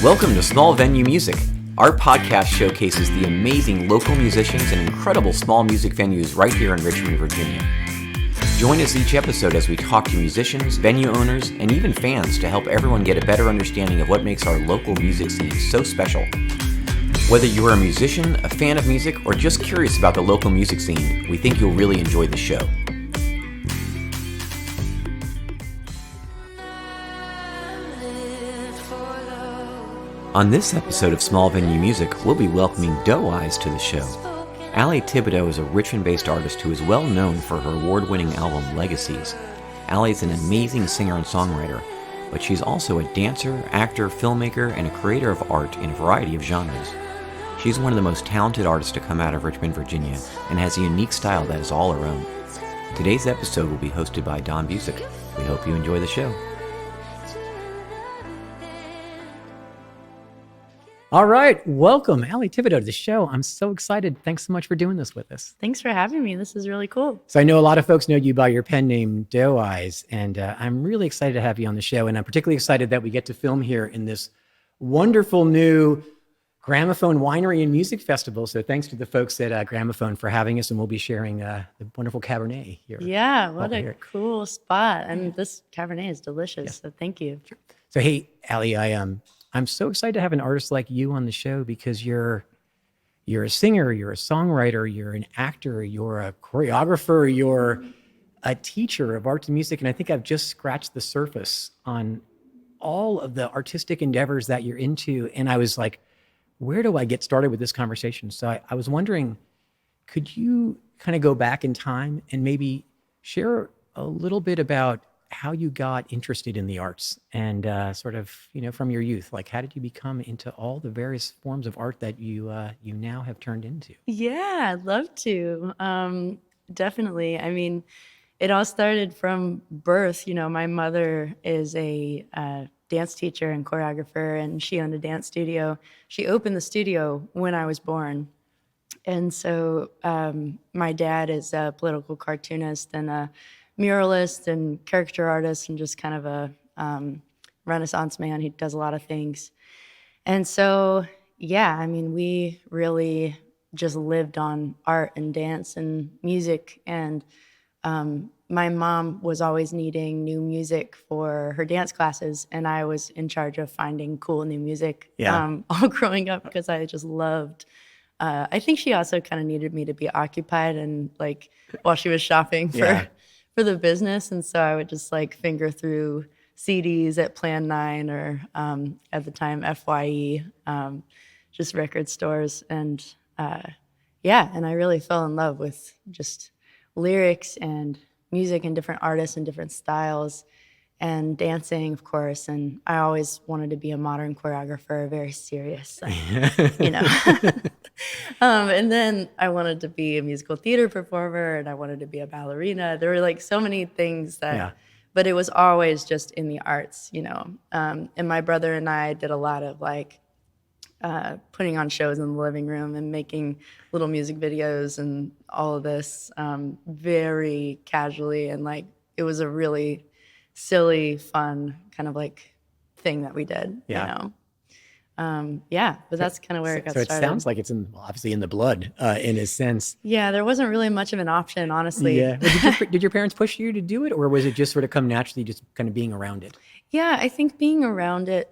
Welcome to Small Venue Music. Our podcast showcases the amazing local musicians and incredible small music venues right here in Richmond, Virginia. Join us each episode as we talk to musicians, venue owners, and even fans to help everyone get a better understanding of what makes our local music scene so special. Whether you are a musician, a fan of music, or just curious about the local music scene, we think you'll really enjoy the show. On this episode of Small Venue Music, we'll be welcoming Deau Eyes to the show. Ali Thibodeau is a Richmond-based artist who is well known for her award-winning album Legacies. Ali is an amazing singer and songwriter, but she's also a dancer, actor, filmmaker, and a creator of art in a variety of genres. She's one of the most talented artists to come out of Richmond, Virginia, and has a unique style that is all her own. Today's episode will be hosted by Don Busick. We hope you enjoy the show. All right, welcome, Ali Thibodeau, to the show. I'm so excited. Thanks so much for doing this with us. Thanks for having me. This is really cool. So I know a lot of folks know you by your pen name, Deau Eyes, and I'm really excited to have you on the show. And I'm particularly excited that we get to film here in this wonderful new Gramophone Winery and Music Festival. So thanks to the folks at Gramophone for having us, and we'll be sharing the wonderful Cabernet here. Yeah, what a cool spot. And this Cabernet is delicious, so thank you. Sure. So hey, Ali, I'm so excited to have an artist like you on the show because you're a singer, you're a songwriter, you're an actor, you're a choreographer, you're a teacher of arts and music. And I think I've just scratched the surface on all of the artistic endeavors that you're into. And I was like, where do I get started with this conversation? So I was wondering, could you kind of go back in time and maybe share a little bit about how you got interested in the arts and sort of, from your youth, like how did you become into all the various forms of art that you now have turned into? Yeah, I'd love to. Definitely. I mean, it all started from birth. My mother is a dance teacher and choreographer, and she owned a dance studio. She opened the studio when I was born. And so my dad is a political cartoonist and a muralist and caricature artist and just kind of a Renaissance man. He does a lot of things. And so, yeah, I mean, we really just lived on art and dance and music. And my mom was always needing new music for her dance classes, and I was in charge of finding cool new music all growing up because I just loved I think she also kind of needed me to be occupied and like while she was shopping for the business. And so I would just like finger through CDs at Plan 9 or at the time FYE, just record stores. And and I really fell in love with just lyrics and music and different artists and different styles and dancing, of course. And I always wanted to be a modern choreographer, very serious, and then I wanted to be a musical theater performer and I wanted to be a ballerina. There were like so many things but it was always just in the arts, and my brother and I did a lot of like putting on shows in the living room and making little music videos and all of this very casually. And like, it was a really silly, fun kind of like thing that we did, but that's kind of where it got started. So it sounds like it's obviously in the blood, in a sense. Yeah, there wasn't really much of an option, honestly. Yeah. Did your parents push you to do it, or was it just sort of come naturally, just kind of being around it? Yeah, I think being around it,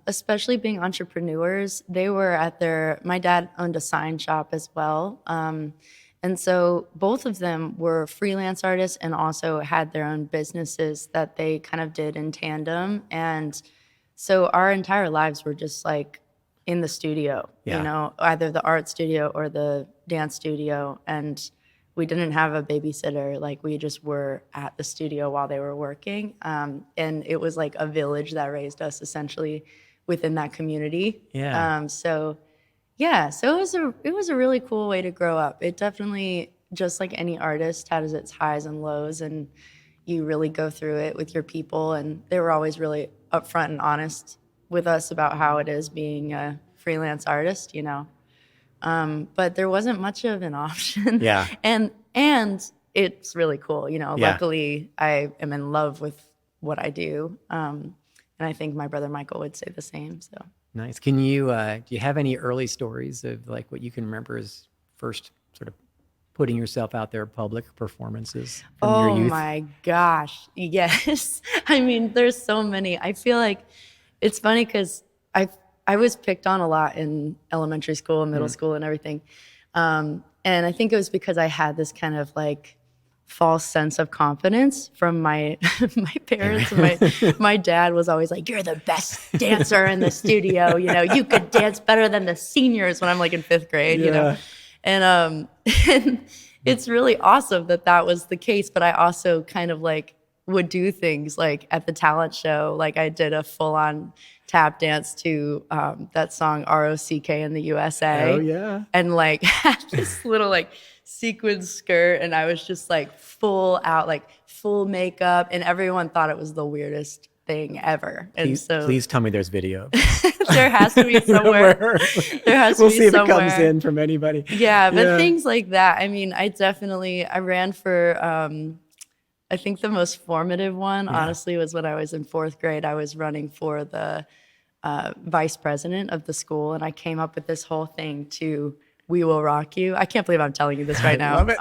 especially being entrepreneurs, they were my dad owned a sign shop as well. And so both of them were freelance artists and also had their own businesses that they kind of did in tandem. And so our entire lives were just like in the studio, either the art studio or the dance studio. And we didn't have a babysitter. Like we just were at the studio while they were working. And it was like a village that raised us essentially within that community. Yeah. So it was a really cool way to grow up. It definitely, just like any artist, has its highs and lows, and you really go through it with your people. And they were always really upfront and honest with us about how it is being a freelance artist, but there wasn't much of an option. Yeah. And it's really cool, Luckily, I am in love with what I do. I think my brother Michael would say the same. So Nice. Can you, do you have any early stories of like what you can remember as first sort of putting yourself out there, public performances from your oh youth? my gosh, yes. I mean, there's so many. I feel like it's funny because I was picked on a lot in elementary school and middle school and everything. And I think it was because I had this kind of like false sense of confidence from my my parents. My dad was always like, "You're the best dancer in the studio. You know, you could dance better than the seniors." When I'm like in 5th grade, you know, and and it's really awesome that that was the case. But I also kind of like would do things like at the talent show, like I did a full on tap dance to that song ROCK in the USA. Oh, yeah. And like had this little like sequin skirt, and I was just like full out, like full makeup, and everyone thought it was the weirdest thing ever. And Please tell me there's video. there has to be somewhere. There has to We'll be see if somewhere. it comes in from anybody. Yeah, but things like that. I mean, I ran for I think the most formative one, honestly, was when I was in 4th grade. I was running for the vice president of the school, and I came up with this whole thing to "We Will Rock You." I can't believe I'm telling you this right now. Love it.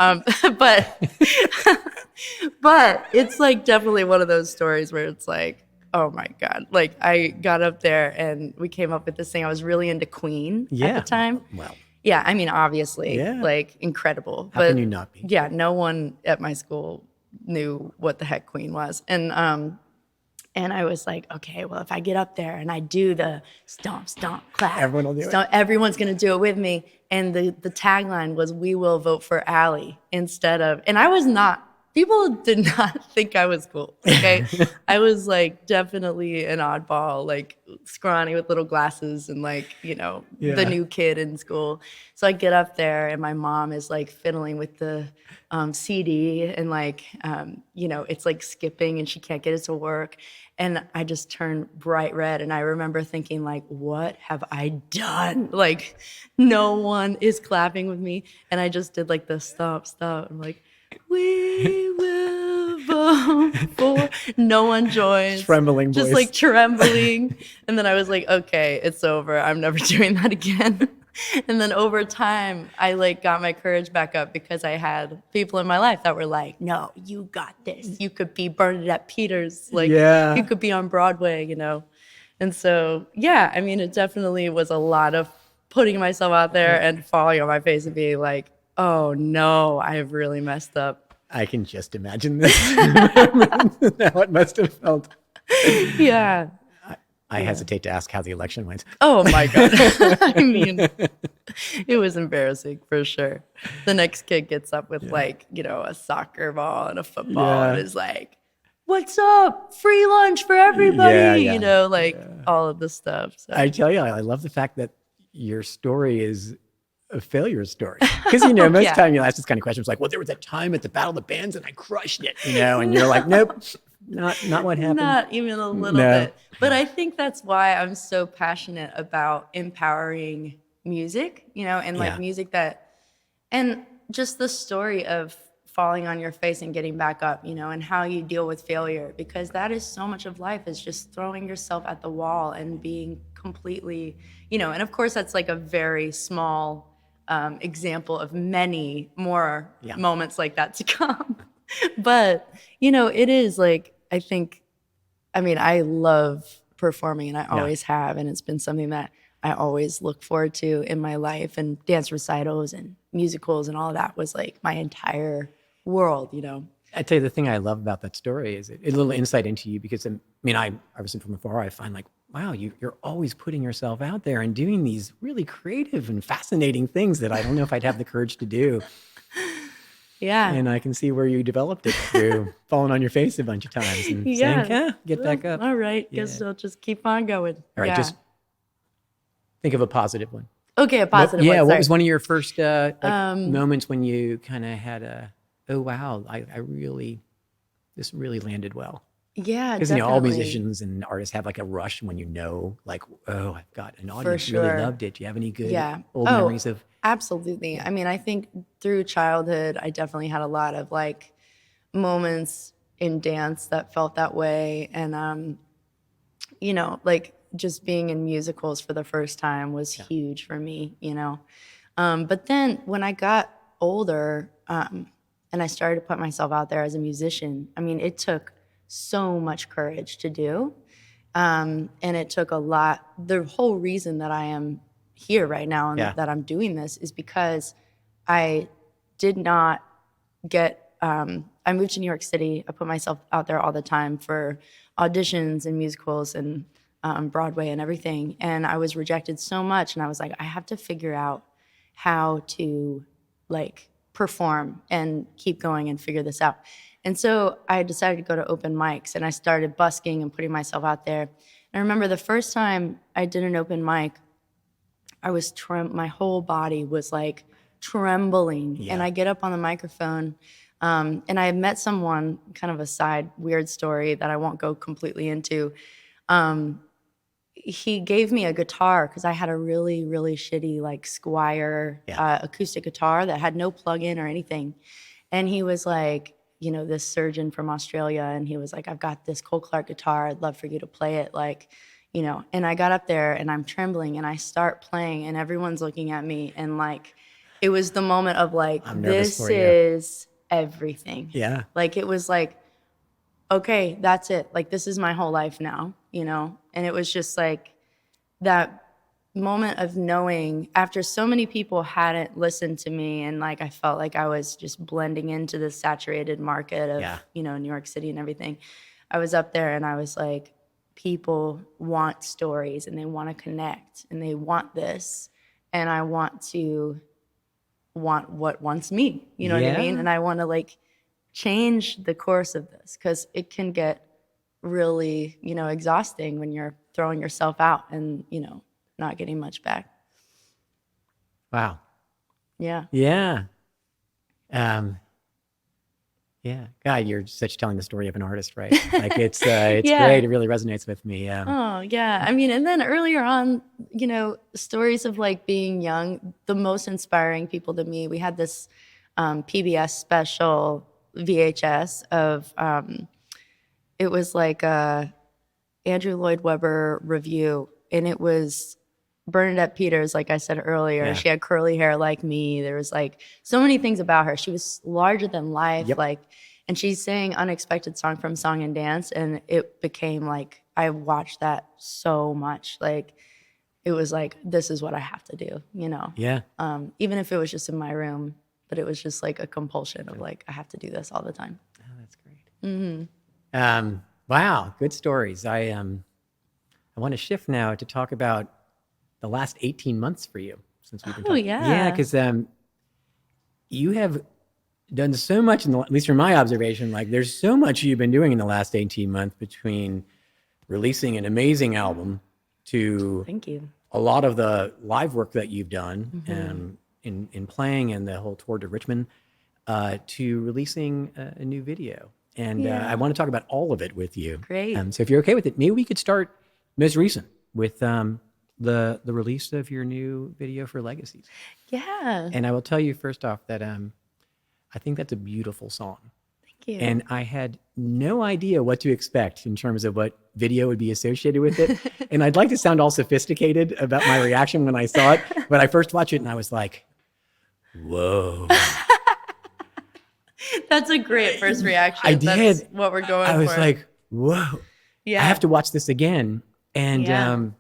But it's like definitely one of those stories where it's like, oh my God. Like I got up there and we came up with this thing. I was really into Queen at the time. Well, Yeah, I mean, obviously, Yeah. like incredible. how can you not be? Yeah, no one at my school knew what the heck Queen was. And I was like, okay, well, if I get up there and I do the stomp, stomp, clap, Everyone will do it. everyone's gonna do it with me. And the tagline was, "We will vote for Ali," instead of, and I was not, people did not think I was cool, okay? I was like definitely an oddball, like scrawny with little glasses and like, you know, the new kid in school. So I get up there and my mom is like fiddling with the CD and like, you know, it's like skipping and she can't get it to work. And I just turned bright red. And I remember thinking like, what have I done? Like no one is clapping with me. And I just did like the stop. I'm like, "We will vote for." No one joins. Trembling just voice. like trembling. And then I was like, okay, it's over. I'm never doing that again. And then over time, I like got my courage back up because I had people in my life that were like, "No, you got this. You could be Bernadette Peters. Like Yeah. you could be on Broadway, you know." And so, yeah, I mean, it definitely was a lot of putting myself out there and falling on my face and being like, "Oh no, I have really messed up." I can just imagine this. How it must have felt. Yeah. I hesitate to ask how the election went. Oh my God. I mean, it was embarrassing for sure. The next kid gets up with like, you know, a soccer ball and a football and is like, "What's up? Free lunch for everybody." You know, like all of the stuff. So. I tell you, I love the fact that your story is a failure story. Because, you know, most of the time you'll ask this kind of question. It's like, well, there was a time at the Battle of the Bands and I crushed it, you know, and you're like, nope, not what happened. Not even a little bit. But I think that's why I'm so passionate about empowering music, you know, and like music that, and just the story of falling on your face and getting back up, you know, and how you deal with failure, because that is so much of life, is just throwing yourself at the wall and being completely, you know, and of course that's like a very small example of many more moments like that to come. But, you know, it is like, I mean, I love performing and I always have, and it's been something that I always look forward to in my life, and dance recitals and musicals and all of that was like my entire world, you know. I tell you, the thing I love about that story is a little insight into you, because I mean, I was from afar, I find like, wow, you're always putting yourself out there and doing these really creative and fascinating things that I don't know if I'd have the courage to do. Yeah. And I can see where you developed it through falling on your face a bunch of times and saying, get back up. All right. Guess I'll just keep on going. All right. Just think of a positive one. Okay. A positive one. What was one of your first moments when you kind of had oh, wow, this really landed well? Yeah, because, you know, all musicians and artists have like a rush when, you know, like, oh, I've got an audience really loved it. Do you have any good old memories of? Absolutely. I mean, I think through childhood, I definitely had a lot of like moments in dance that felt that way. And like just being in musicals for the first time was huge for me, But then when I got older, and I started to put myself out there as a musician, I mean, it took so much courage to do. And it took a lot. The whole reason that I am here right now and that I'm doing this is because I did not I moved to New York City. I put myself out there all the time for auditions and musicals and Broadway and everything. And I was rejected so much. And I was like, I have to figure out how to like perform and keep going and figure this out. And so I decided to go to open mics, and I started busking and putting myself out there. And I remember the first time I did an open mic, I was my whole body was like trembling. And I get up on the microphone, and I had met someone, kind of a side weird story that I won't go completely into. He gave me a guitar because I had a really, really shitty like Squier acoustic guitar that had no plug-in or anything. And he was like, this surgeon from Australia, and he was like, I've got this Cole Clark guitar. I'd love for you to play it, like, And I got up there and I'm trembling and I start playing and everyone's looking at me, and like, it was the moment of like, this is everything. Yeah. Like, it was like, okay, that's it. Like, this is my whole life now, And it was just like that moment of knowing, after so many people hadn't listened to me, and like I felt like I was just blending into the saturated market of, New York City and everything. I was up there and I was like, people want stories and they want to connect and they want this. And I want what wants me, you know what I mean? And I want to like change the course of this, because it can get really, exhausting when you're throwing yourself out and, not getting much back. Wow. Yeah. Yeah. Yeah. God, you're such telling the story of an artist, right? Like, it's great. It really resonates with me. Oh, yeah. I mean, and then earlier on, stories of like being young, the most inspiring people to me, we had this PBS special VHS of, it was like a Andrew Lloyd Webber review, and it was Bernadette Peters, like I said earlier. She had curly hair like me. There was like so many things about her. She was larger than life, like, and she sang Unexpected Song from Song and Dance, and it became like, I watched that so much. Like, it was like, this is what I have to do, Yeah. Even if it was just in my room, but it was just like a compulsion of like, I have to do this all the time. Oh, that's great. Mm-hmm. Wow, good stories. I want to shift now to talk about the last 18 months for you, since we've been talking. Yeah, because you have done so much, at least from my observation, like there's so much you've been doing in the last 18 months, between releasing an amazing album to Thank you. A lot of the live work that you've done in playing, and the whole tour to Richmond, to releasing a new video. And I want to talk about all of it with you. Great. So if you're okay with it, maybe we could start most recent with the release of your new video for Legacies. Yeah. And I will tell you first off that I think that's a beautiful song. Thank you. And I had no idea what to expect in terms of what video would be associated with it. And I'd like to sound all sophisticated about my reaction when I saw it, but I first watched it and I was like, whoa. That's a great first reaction. I did. That's what we're going for. I was like, whoa. Yeah. I have to watch this again. And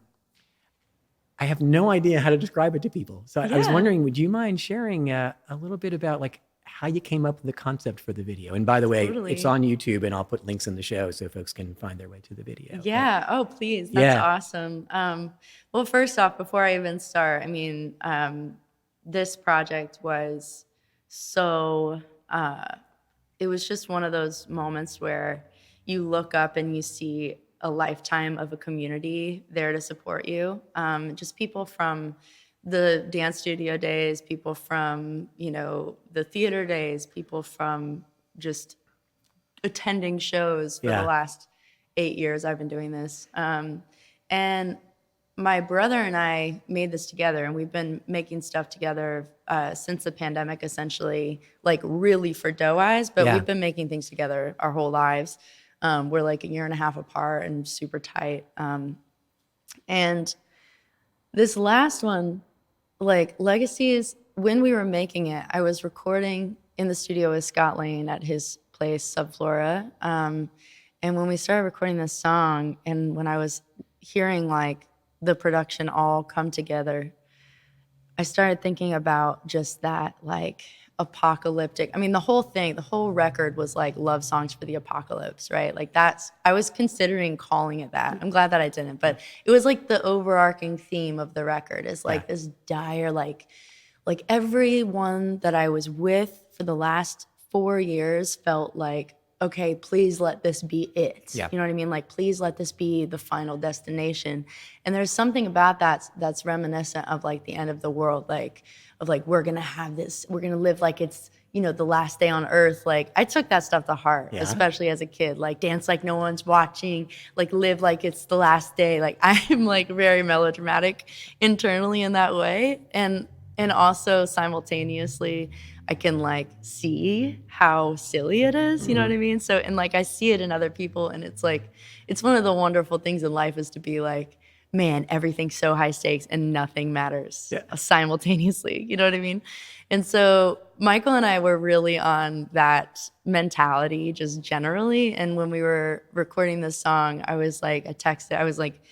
I have no idea how to describe it to people. So I was wondering, would you mind sharing a little bit about like how you came up with the concept for the video? And by the way, it's on YouTube, and I'll put links in the show so folks can find their way to the video. Yeah. Oh, please. That's awesome. Well, first off, before I even start, I mean, this project was so, it was just one of those moments where you look up and you see a lifetime of a community there to support you. Just people from the dance studio days, people from, the theater days, people from just attending shows for the last 8 years I've been doing this. And my brother and I made this together, and we've been making stuff together since the pandemic, essentially, like really for Deau Eyes, but we've been making things together our whole lives. We're like a year and a half apart and super tight. And this last one, like Legacies, when we were making it, I was recording in the studio with Scott Lane at his place, Subflora. And when we started recording this song, and when I was hearing like the production all come together, I started thinking about just that like apocalyptic. I mean, the whole thing, the whole record was like love songs for the apocalypse, right? Like I was considering calling it that. I'm glad that I didn't, but it was like the overarching theme of the record is like this dire, like everyone that I was with for the last 4 years felt like, okay, please let this be it. Yeah. You know what I mean? Like, please let this be the final destination. And there's something about that that's reminiscent of like the end of the world, like of like, we're gonna have this, we're gonna live like it's, you know, the last day on earth. Like I took that stuff to heart, especially as a kid, like dance like no one's watching, like live like it's the last day. Like I'm like very melodramatic internally in that way. And also simultaneously, I can like see how silly it is, you know what I mean? So, and like I see it in other people, and it's like, it's one of the wonderful things in life is to be like, man, everything's so high stakes and nothing matters simultaneously, you know what I mean? And so Michael and I were really on that mentality just generally. And when we were recording this song, I was like, I was like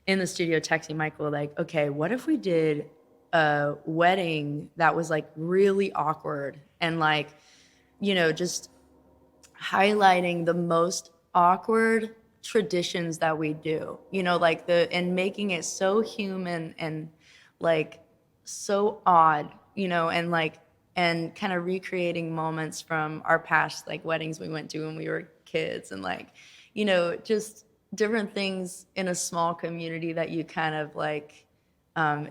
in the studio texting Michael, like, okay, what if we did a wedding that was like really awkward and like, you know, just highlighting the most awkward traditions that we do, you know, like and making it so human and like so odd, you know, and like, and kind of recreating moments from our past, like weddings we went to when we were kids and like, you know, just different things in a small community that you kind of like,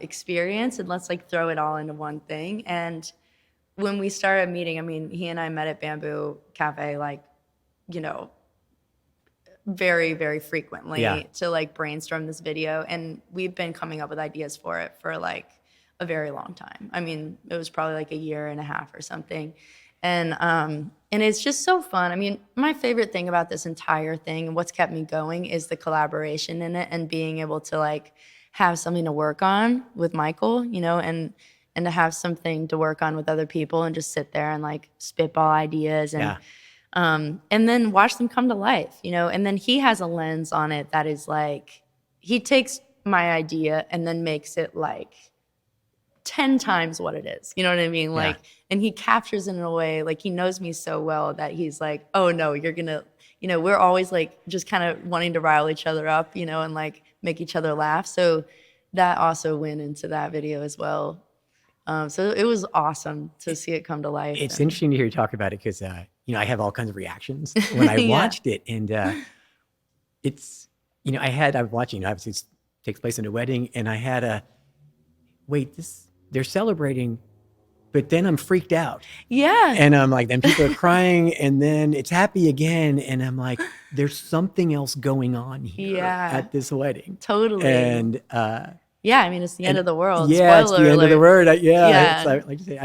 experience, and let's like throw it all into one thing. And when we started meeting, I mean, he and I met at Bamboo Cafe, like, you know, very, very frequently to like brainstorm this video. And we've been coming up with ideas for it for like a very long time. I mean, it was probably like a year and a half or something. And it's just so fun. I mean, my favorite thing about this entire thing and what's kept me going is the collaboration in it and being able to like have something to work on with Michael, you know, and to have something to work on with other people and just sit there and like spitball ideas and then watch them come to life, you know. And then he has a lens on it that is like, he takes my idea and then makes it like 10 times what it is. You know what I mean? Like, and he captures it in a way, like he knows me so well that he's like, oh no, you're gonna, you know, we're always like just kind of wanting to rile each other up, you know, and like make each other laugh. So that also went into that video as well. So it was awesome to see it come to life. It's interesting to hear you talk about it because, you know, I have all kinds of reactions when I watched it. And it's, you know, I was watching, you know, obviously it takes place in a wedding, and I had wait, they're celebrating, but then I'm freaked out. Yeah. And I'm like, then people are crying, and then it's happy again. And I'm like, there's something else going on here at this wedding. Totally. And yeah, I mean, it's the end of the world. Yeah, Spoiler it's the end alert. of the world. Yeah. It's like you say,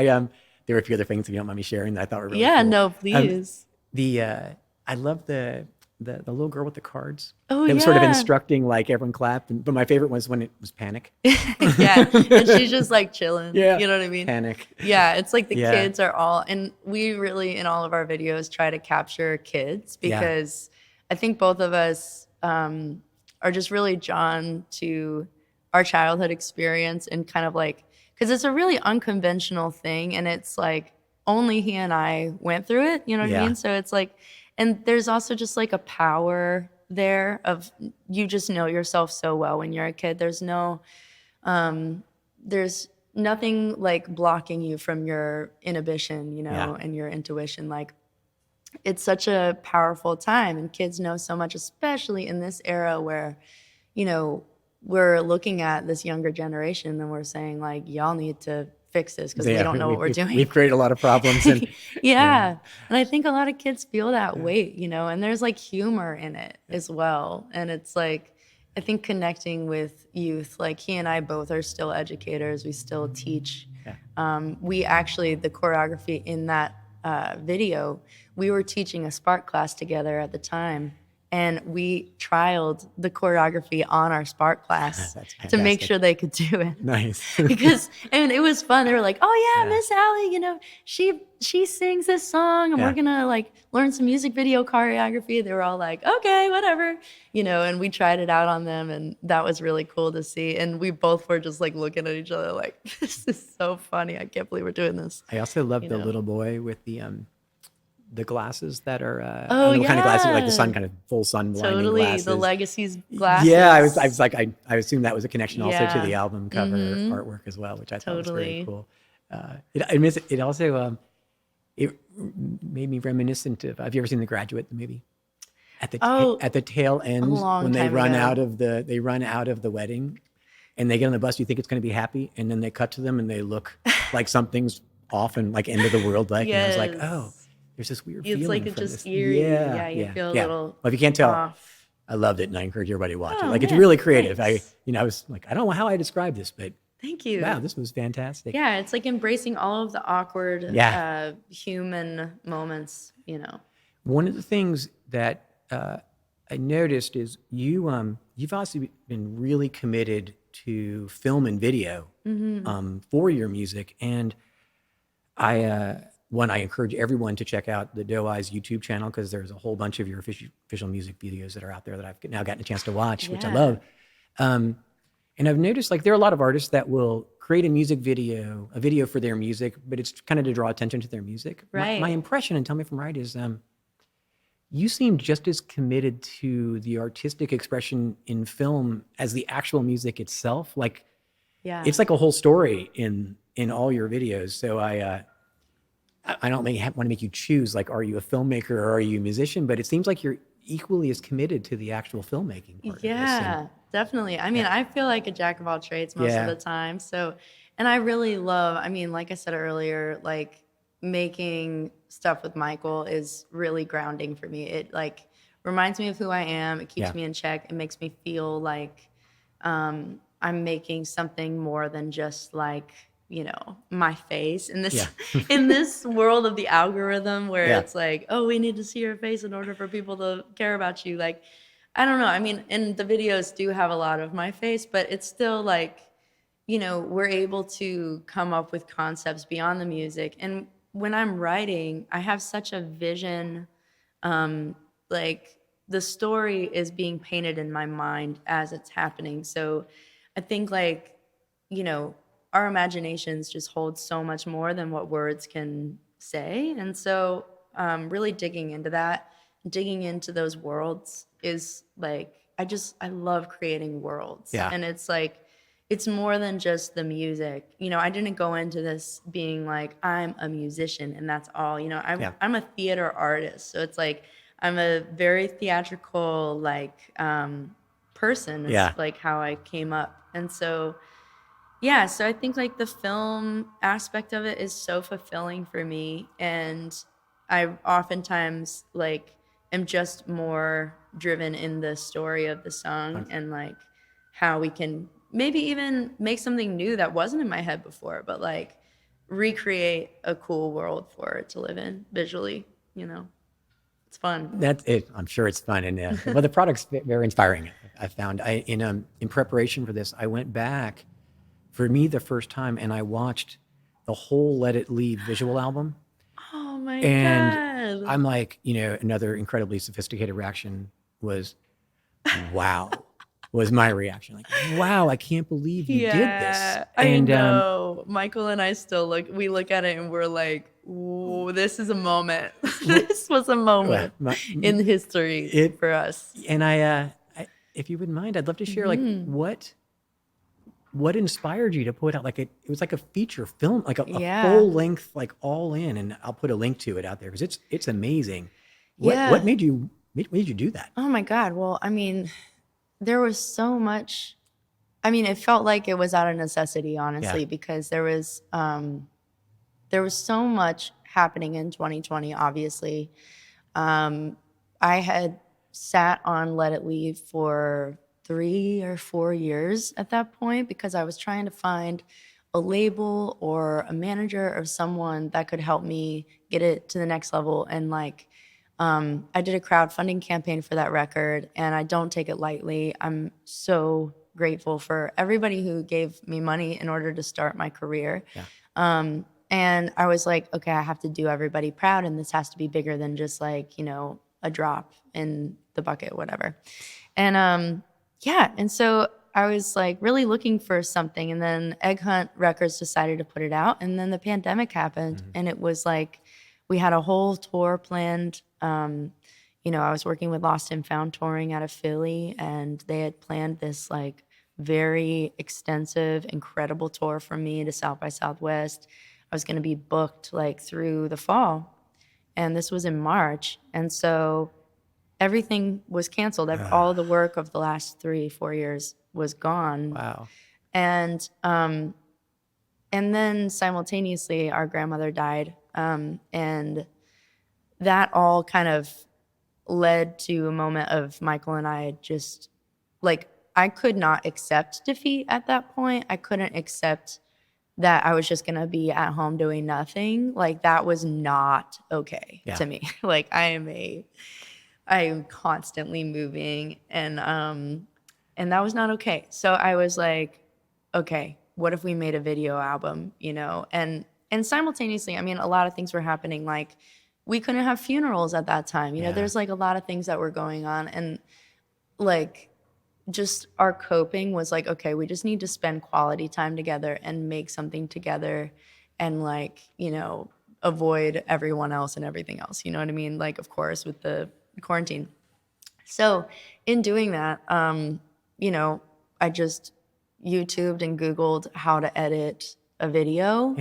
there were a few other things, if you don't mind me sharing, that I thought were really Yeah, cool. no, please. I love the little girl with the cards. Oh, It was yeah. sort of instructing, like everyone clapped. But my favorite was when it was panic. Yeah, and she's just like chilling. Yeah. You know what I mean? Panic. Yeah, it's like the Yeah. kids are all, and we really, in all of our videos, try to capture kids because I think both of us are just really drawn to our childhood experience and kind of like, because it's a really unconventional thing, and it's like only he and I went through it, you know what I mean? So it's like, and there's also just like a power there of, you just know yourself so well when you're a kid. There's no, there's nothing like blocking you from your inhibition, you know, and your intuition. Like, it's such a powerful time, and kids know so much, especially in this era where, you know, we're looking at this younger generation and we're saying like, y'all need to fix this because we don't know what we're doing. We've created a lot of problems. And And I think a lot of kids feel that weight, you know, and there's like humor in it as well. And it's like, I think connecting with youth, like he and I both are still educators. We still teach. We actually, the choreography in that video, we were teaching a Spark class together at the time. and we trialed the choreography on our Spark class That's to make fantastic. sure they could do it. Nice. Because and it was fun. They were like, "Oh yeah, Yeah. Miss Allie, you know, she sings this song, and Yeah. we're gonna like learn some music video choreography." They were all like, "Okay, whatever," you know. And we tried it out on them, and that was really cool to see. And we both were just like looking at each other, like, "This is so funny. I can't believe we're doing this." I also love You the know. little boy with the glasses that are I Oh don't know what kind of glasses, like the yeah, sun, kind of full sun blinding totally. glasses. The Legacies Yeah, I was glasses. like I assumed that was a connection also to the Yeah. album cover artwork as well, which I thought was very Totally. cool. It also it made me reminiscent of. Have you ever seen The Graduate, the movie? Oh, At the tail end, long when they time run ago. out of the wedding, and they get on the bus, you think it's going to be happy, and then they cut to them and they look like something's off and like end of the world like. And I was like, oh, Yes. there's this weird It's feeling like it's from just this. eerie. Yeah, Yeah, you feel a yeah. little Well, if you can't tell, off. I loved it, and I encourage everybody to watch it. Oh, Like, it's man, really creative. thanks. I was like, I don't know how I describe this, but Thank you. wow, this was fantastic. Yeah, it's like embracing all of the awkward Yeah. human moments, you know. One of the things that I noticed is you've also been really committed to film and video for your music, and I encourage everyone to check out the Deau Eyes YouTube channel, because there's a whole bunch of your official music videos that are out there that I've now gotten a chance to watch, which I Yeah. love. And I've noticed, like, there are a lot of artists that will create a video for their music, but it's kind of to draw attention to their music. My Right. impression, and tell me if I'm right, is you seem just as committed to the artistic expression in film as the actual music itself. Like, Yeah. it's like a whole story in all your videos. So I don't want to make you choose, like, are you a filmmaker or are you a musician? But it seems like you're equally as committed to the actual filmmaking part of this. Yeah, definitely. I mean, I feel like a jack of all trades most Yeah. of the time. So, and I really love, I mean, like I said earlier, like making stuff with Michael is really grounding for me. It like reminds me of who I am. It keeps Yeah. me in check. It makes me feel like I'm making something more than just like, you know, my face in this Yeah. in this world of the algorithm where Yeah. it's like, oh, we need to see your face in order for people to care about you. Like, I don't know. I mean, and the videos do have a lot of my face, but it's still like, you know, we're able to come up with concepts beyond the music. And when I'm writing, I have such a vision. Like the story is being painted in my mind as it's happening. So I think, like, you know, our imaginations just hold so much more than what words can say. And so really digging into that, digging into those worlds is like, I love creating worlds. Yeah. And it's like, it's more than just the music. You know, I didn't go into this being like, I'm a musician and that's all. You know, Yeah. I'm a theater artist. So it's like, I'm a very theatrical, like, person. It's Yeah. like how I came up. And so, yeah, so I think like the film aspect of it is so fulfilling for me. And I oftentimes like am just more driven in the story of the song and like how we can maybe even make something new that wasn't in my head before, but like recreate a cool world for it to live in visually, you know. It's fun. That's it. I'm sure it's fun, and well, the product's very inspiring. I found in preparation for this, I went back for me the first time, and I watched the whole Let It Leave visual album, Oh my and God. I'm like, another incredibly sophisticated reaction was, "Wow," was my reaction. Like, "Wow, I can't believe you did this." I And know. Michael and I still look at it and we're like, "Ooh, this is a moment." This was a moment in history for us. And I, if you wouldn't mind, I'd love to share like what inspired you to put out, like, it was like a feature film, like a Yeah. full length, like all in, and I'll put a link to it out there because it's amazing. What Yeah. made you do that? Oh my God. Well, I mean, there was so much. I mean, it felt like it was out of necessity, honestly, Yeah. because there was so much happening in 2020, obviously. I had sat on Let It Leave for 3 or 4 years at that point because I was trying to find a label or a manager or someone that could help me get it to the next level. And like, I did a crowdfunding campaign for that record, and I don't take it lightly. I'm so grateful for everybody who gave me money in order to start my career. And I was like, okay, I have to do everybody proud, and this has to be bigger than just like, a drop in the bucket, whatever. And and so I was like really looking for something, and then Egg Hunt Records decided to put it out, and then the pandemic happened, and it was like we had a whole tour planned. I was working with Lost and Found touring out of Philly, and they had planned this like very extensive, incredible tour for me to South by Southwest. I was going to be booked like through the fall, and this was in March, and so everything was canceled. All the work of the last 3-4 years was gone. Wow. And then simultaneously, our grandmother died, and that all kind of led to a moment of Michael and I just like I could not accept defeat at that point. I couldn't accept that I was just going to be at home doing nothing. Like that was not okay to me. Like I am constantly moving, and that was not okay. So I was like, okay, what if we made a video album, And simultaneously, I mean, a lot of things were happening. Like we couldn't have funerals at that time. There's like a lot of things that were going on, and like just our coping was like, okay, we just need to spend quality time together and make something together, and like, avoid everyone else and everything else. You know what I mean? Like, of course, with the quarantine. So in doing that, I just YouTubed and Googled how to edit a video.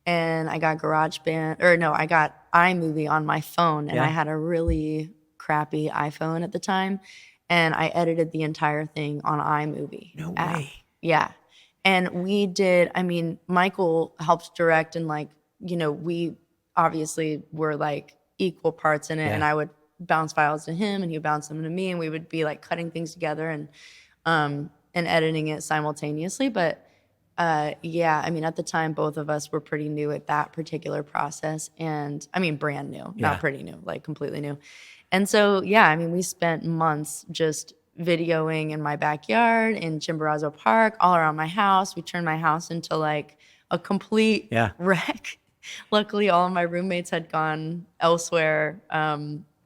And I got I got iMovie on my phone, and I had a really crappy iPhone at the time, and I edited the entire thing on iMovie. No app. way. Yeah. And we did, Michael helped direct, and like, we obviously were like equal parts in it, and I would bounce files to him and he would bounce them to me, and we would be like cutting things together and editing it simultaneously. But at the time, both of us were pretty new at that particular process, and brand new, not pretty new, like completely new. And so, we spent months just videoing in my backyard, in Chimborazo Park, all around my house. We turned my house into like a complete wreck. Luckily, all of my roommates had gone elsewhere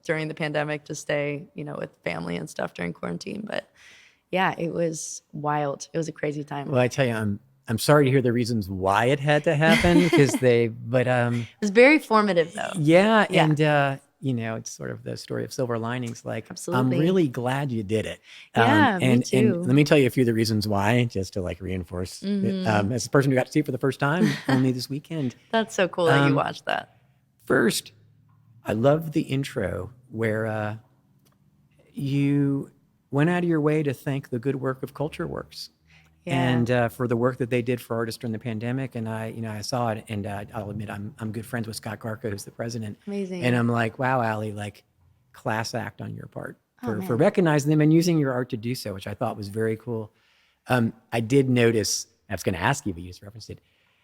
during the pandemic to stay, with family and stuff during quarantine. But it was wild. It was a crazy time. Well, I tell you, I'm sorry to hear the reasons why it had to happen, because it was very formative though. And it's sort of the story of silver linings. Like, absolutely. I'm really glad you did it. Me too. And let me tell you a few of the reasons why, just to like reinforce. As a person who got to see it for the first time only this weekend. That's so cool that you watched that. First, I love the intro where you went out of your way to thank the good work of Culture Works. And for the work that they did for artists during the pandemic. And I saw it, and I'll admit I'm good friends with Scott Garka, who's the president. Amazing. And I'm like, wow, Ali, like class act on your part for recognizing them and using your art to do so, which I thought was very cool. I did notice, I was going to ask you, but you just referenced it.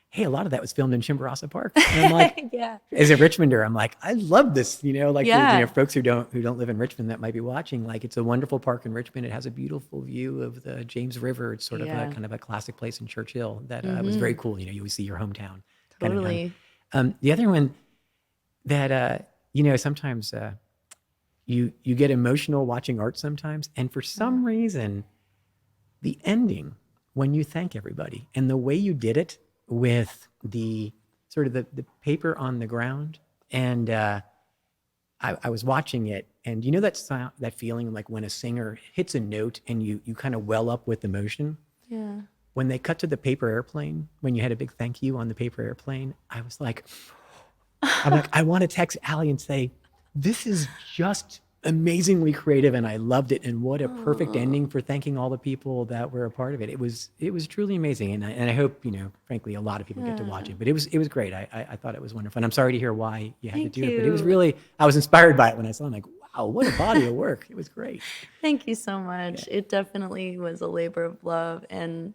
Hey, a lot of that was filmed in Chimborazo Park. And I'm like, as a Richmonder, I'm like, I love this, for folks who don't live in Richmond that might be watching, like it's a wonderful park in Richmond. It has a beautiful view of the James River. It's sort of a kind of a classic place in Churchill that was very cool. You always see your hometown. Totally. The other one that, sometimes you get emotional watching art sometimes. And for some reason, the ending, when you thank everybody and the way you did it, with the sort of the paper on the ground, and I was watching it, and that sound, that feeling like when a singer hits a note and you kind of well up with emotion. Yeah. When they cut to the paper airplane, when you had a big thank you on the paper airplane, I was like, I want to text Ali and say, this is just amazingly creative, and I loved it, and what a perfect ending for thanking all the people that were a part of it. It was truly amazing, and I hope frankly a lot of people get to watch it. But it was great. I thought it was wonderful, and I'm sorry to hear why you had to do it. But it was really, I was inspired by it when I saw it. I'm like, wow, what a body of work! It was great. Thank you so much. It definitely was a labor of love, and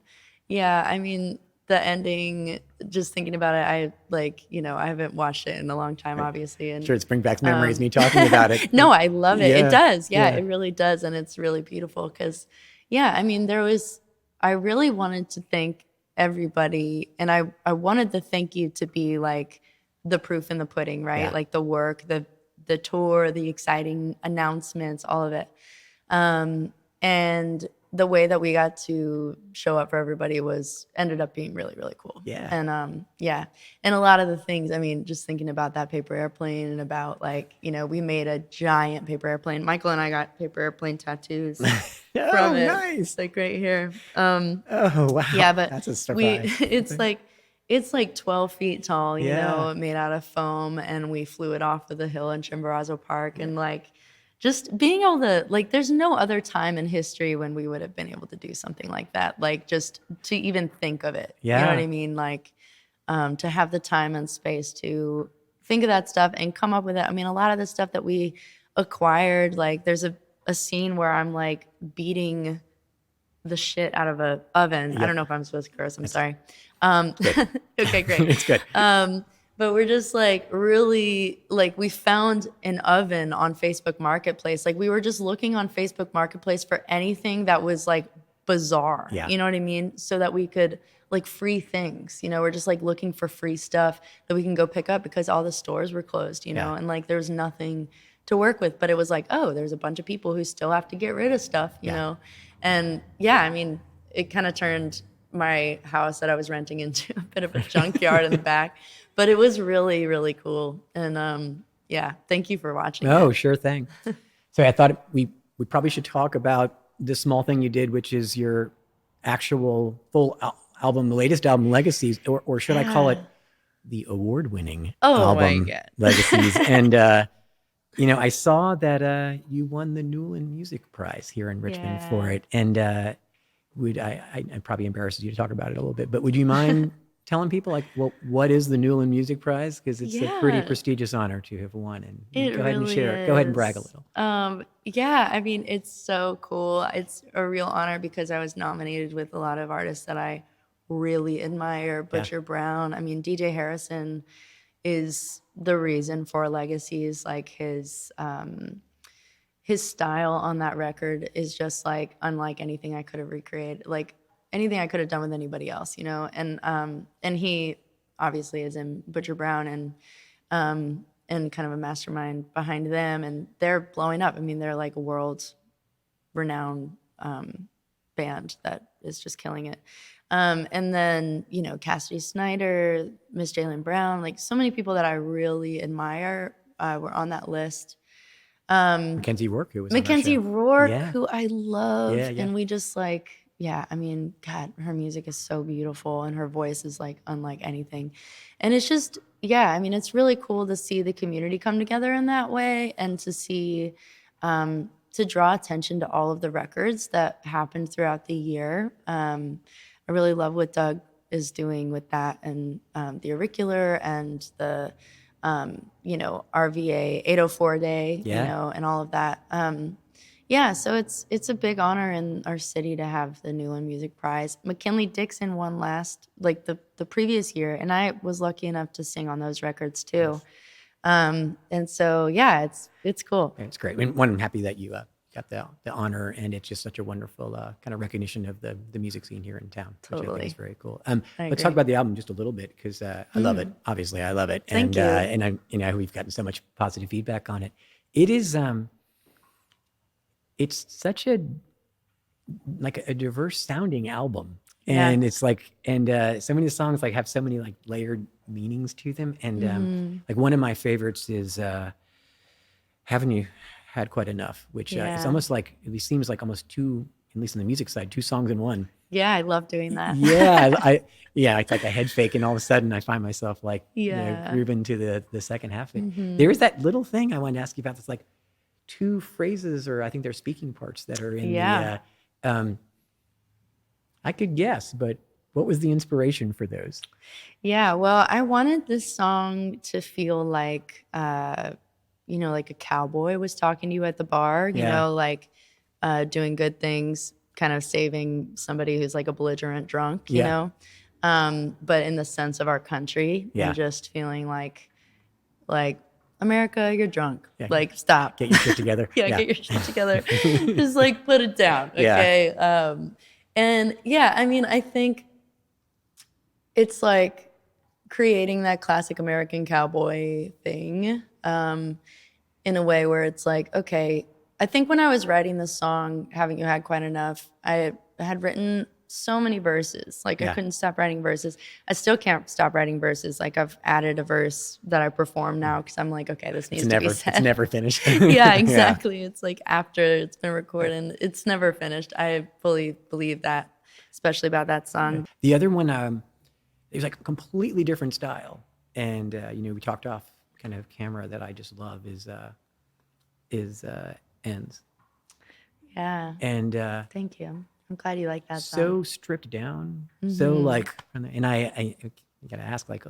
the ending, just thinking about it, I like, I haven't watched it in a long time, obviously. And Sure, it brings back memories, me talking about it. no, I love it. Yeah, It does. Yeah, yeah. it really does. And it's really beautiful because, yeah, I mean, I really wanted to thank everybody. And I wanted the thank you to be like the proof in the pudding, right? Yeah. Like the work, the tour, the exciting announcements, all of it. And the way that we got to show up for everybody ended up being really, really cool. Yeah. And yeah. And a lot of the things, I mean, just thinking about that paper airplane and about like, we made a giant paper airplane. Michael and I got paper airplane tattoos from it. Nice. Like right here. Oh, wow. Yeah, but that's a surprise. it's like 12 feet tall, Yeah. made out of foam, and we flew it off of the hill in Chimborazo Park. And like, just being able to, like, there's no other time in history when we would have been able to do something like that. Like, just to even think of it. Yeah. You know what I mean? Like, to have the time and space to think of that stuff and come up with it. I mean, a lot of the stuff that we acquired, like, there's a scene where I'm, like, beating the shit out of a oven. Yep. I don't know if I'm supposed to curse. I'm sorry. Okay, great. It's good. But we're just like really like we found an oven on Facebook Marketplace. Like we were just looking on Facebook Marketplace for anything that was like bizarre. Yeah. You know what I mean? So that we could like free things. We're just like looking for free stuff that we can go pick up because all the stores were closed, Yeah. and like there's nothing to work with. But it was like, oh, there's a bunch of people who still have to get rid of stuff, you know? And yeah, I mean, it kind of turned my house that I was renting into a bit of a junkyard in the back. But it was really, really cool. And yeah, thank you for watching. Oh, sure thing. So I thought we probably should talk about the small thing you did, which is your actual full album, the latest album, Legacies, or should I call it the award-winning album, God. Legacies? And I saw that you won the Newland Music Prize here in Richmond for it. And I probably embarrassed you to talk about it a little bit, but would you mind telling people like, well, what is the Newland Music Prize? Because it's a pretty prestigious honor to have won. And go ahead and share it. Go ahead and brag a little. Yeah, I mean, it's so cool. It's a real honor because I was nominated with a lot of artists that I really admire. Butcher Brown. I mean, DJ Harrison is the reason for Legacies. Like his style on that record is just like unlike anything I could have recreated. Like anything I could have done with anybody else, and he obviously is in Butcher Brown and kind of a mastermind behind them, and they're blowing up. I mean, they're like a world renowned band that is just killing it. And then, Cassidy Snyder, Miss Jalen Brown, like so many people that I really admire were on that list. Mackenzie Rourke, who was Mackenzie on our show. Rourke, Yeah. who I love. Yeah. And we just like, I mean, God, her music is so beautiful and her voice is like unlike anything. And it's just, I mean, it's really cool to see the community come together in that way and to see, to draw attention to all of the records that happened throughout the year. I really love what Doug is doing with that and the Auricular and the, RVA 804 Day, and all of that. So it's a big honor in our city to have the Newland Music Prize. McKinley Dixon won the previous year, and I was lucky enough to sing on those records too. And so it's cool. It's great. And I'm happy that you got the honor, and it's just such a wonderful kind of recognition of the music scene here in town, which I think is very cool. Let's talk about the album just a little bit because I love it. Obviously, I love it. Thank you. And we've gotten so much positive feedback on it. It is it's such a diverse sounding album, and it's like so many of the songs like have so many like layered meanings to them, and like one of my favorites is Haven't You Had Quite Enough, which it's almost like it seems like almost two, at least on the music side, two songs in one. Yeah, I love doing that. It's like a head fake, and all of a sudden I find myself like grooving to the second half of it. There is that little thing I wanted to ask you about. That's like two phrases, or I think they're speaking parts that are in the. I could guess, but what was the inspiration for those? Yeah, well, I wanted this song to feel like, like a cowboy was talking to you at the bar, doing good things, kind of saving somebody who's like a belligerent drunk, you know? but in the sense of our country, Yeah. and just feeling like America, you're drunk. Yeah. Like, stop. Get your shit together. Yeah, get your shit together. Just like put it down, Yeah. okay? And yeah, I mean, I think it's like creating that classic American cowboy thing, in a way where it's like, okay, I think when I was writing this song, Haven't You Had Quite Enough, I had written so many verses. Like, Yeah. I couldn't stop writing verses. I still can't stop writing verses. Like, I've added a verse that I perform now because I'm like, okay, this needs to be said. It's never finished. Yeah, exactly. It's like after it's been recorded, it's never finished. I fully believe that, especially about that song. The other one, it was like a completely different style. And, we talked off kind of camera that I just love is Ends. Yeah. And Thank you. I'm glad you like that song. so stripped down. So like, and I gotta ask like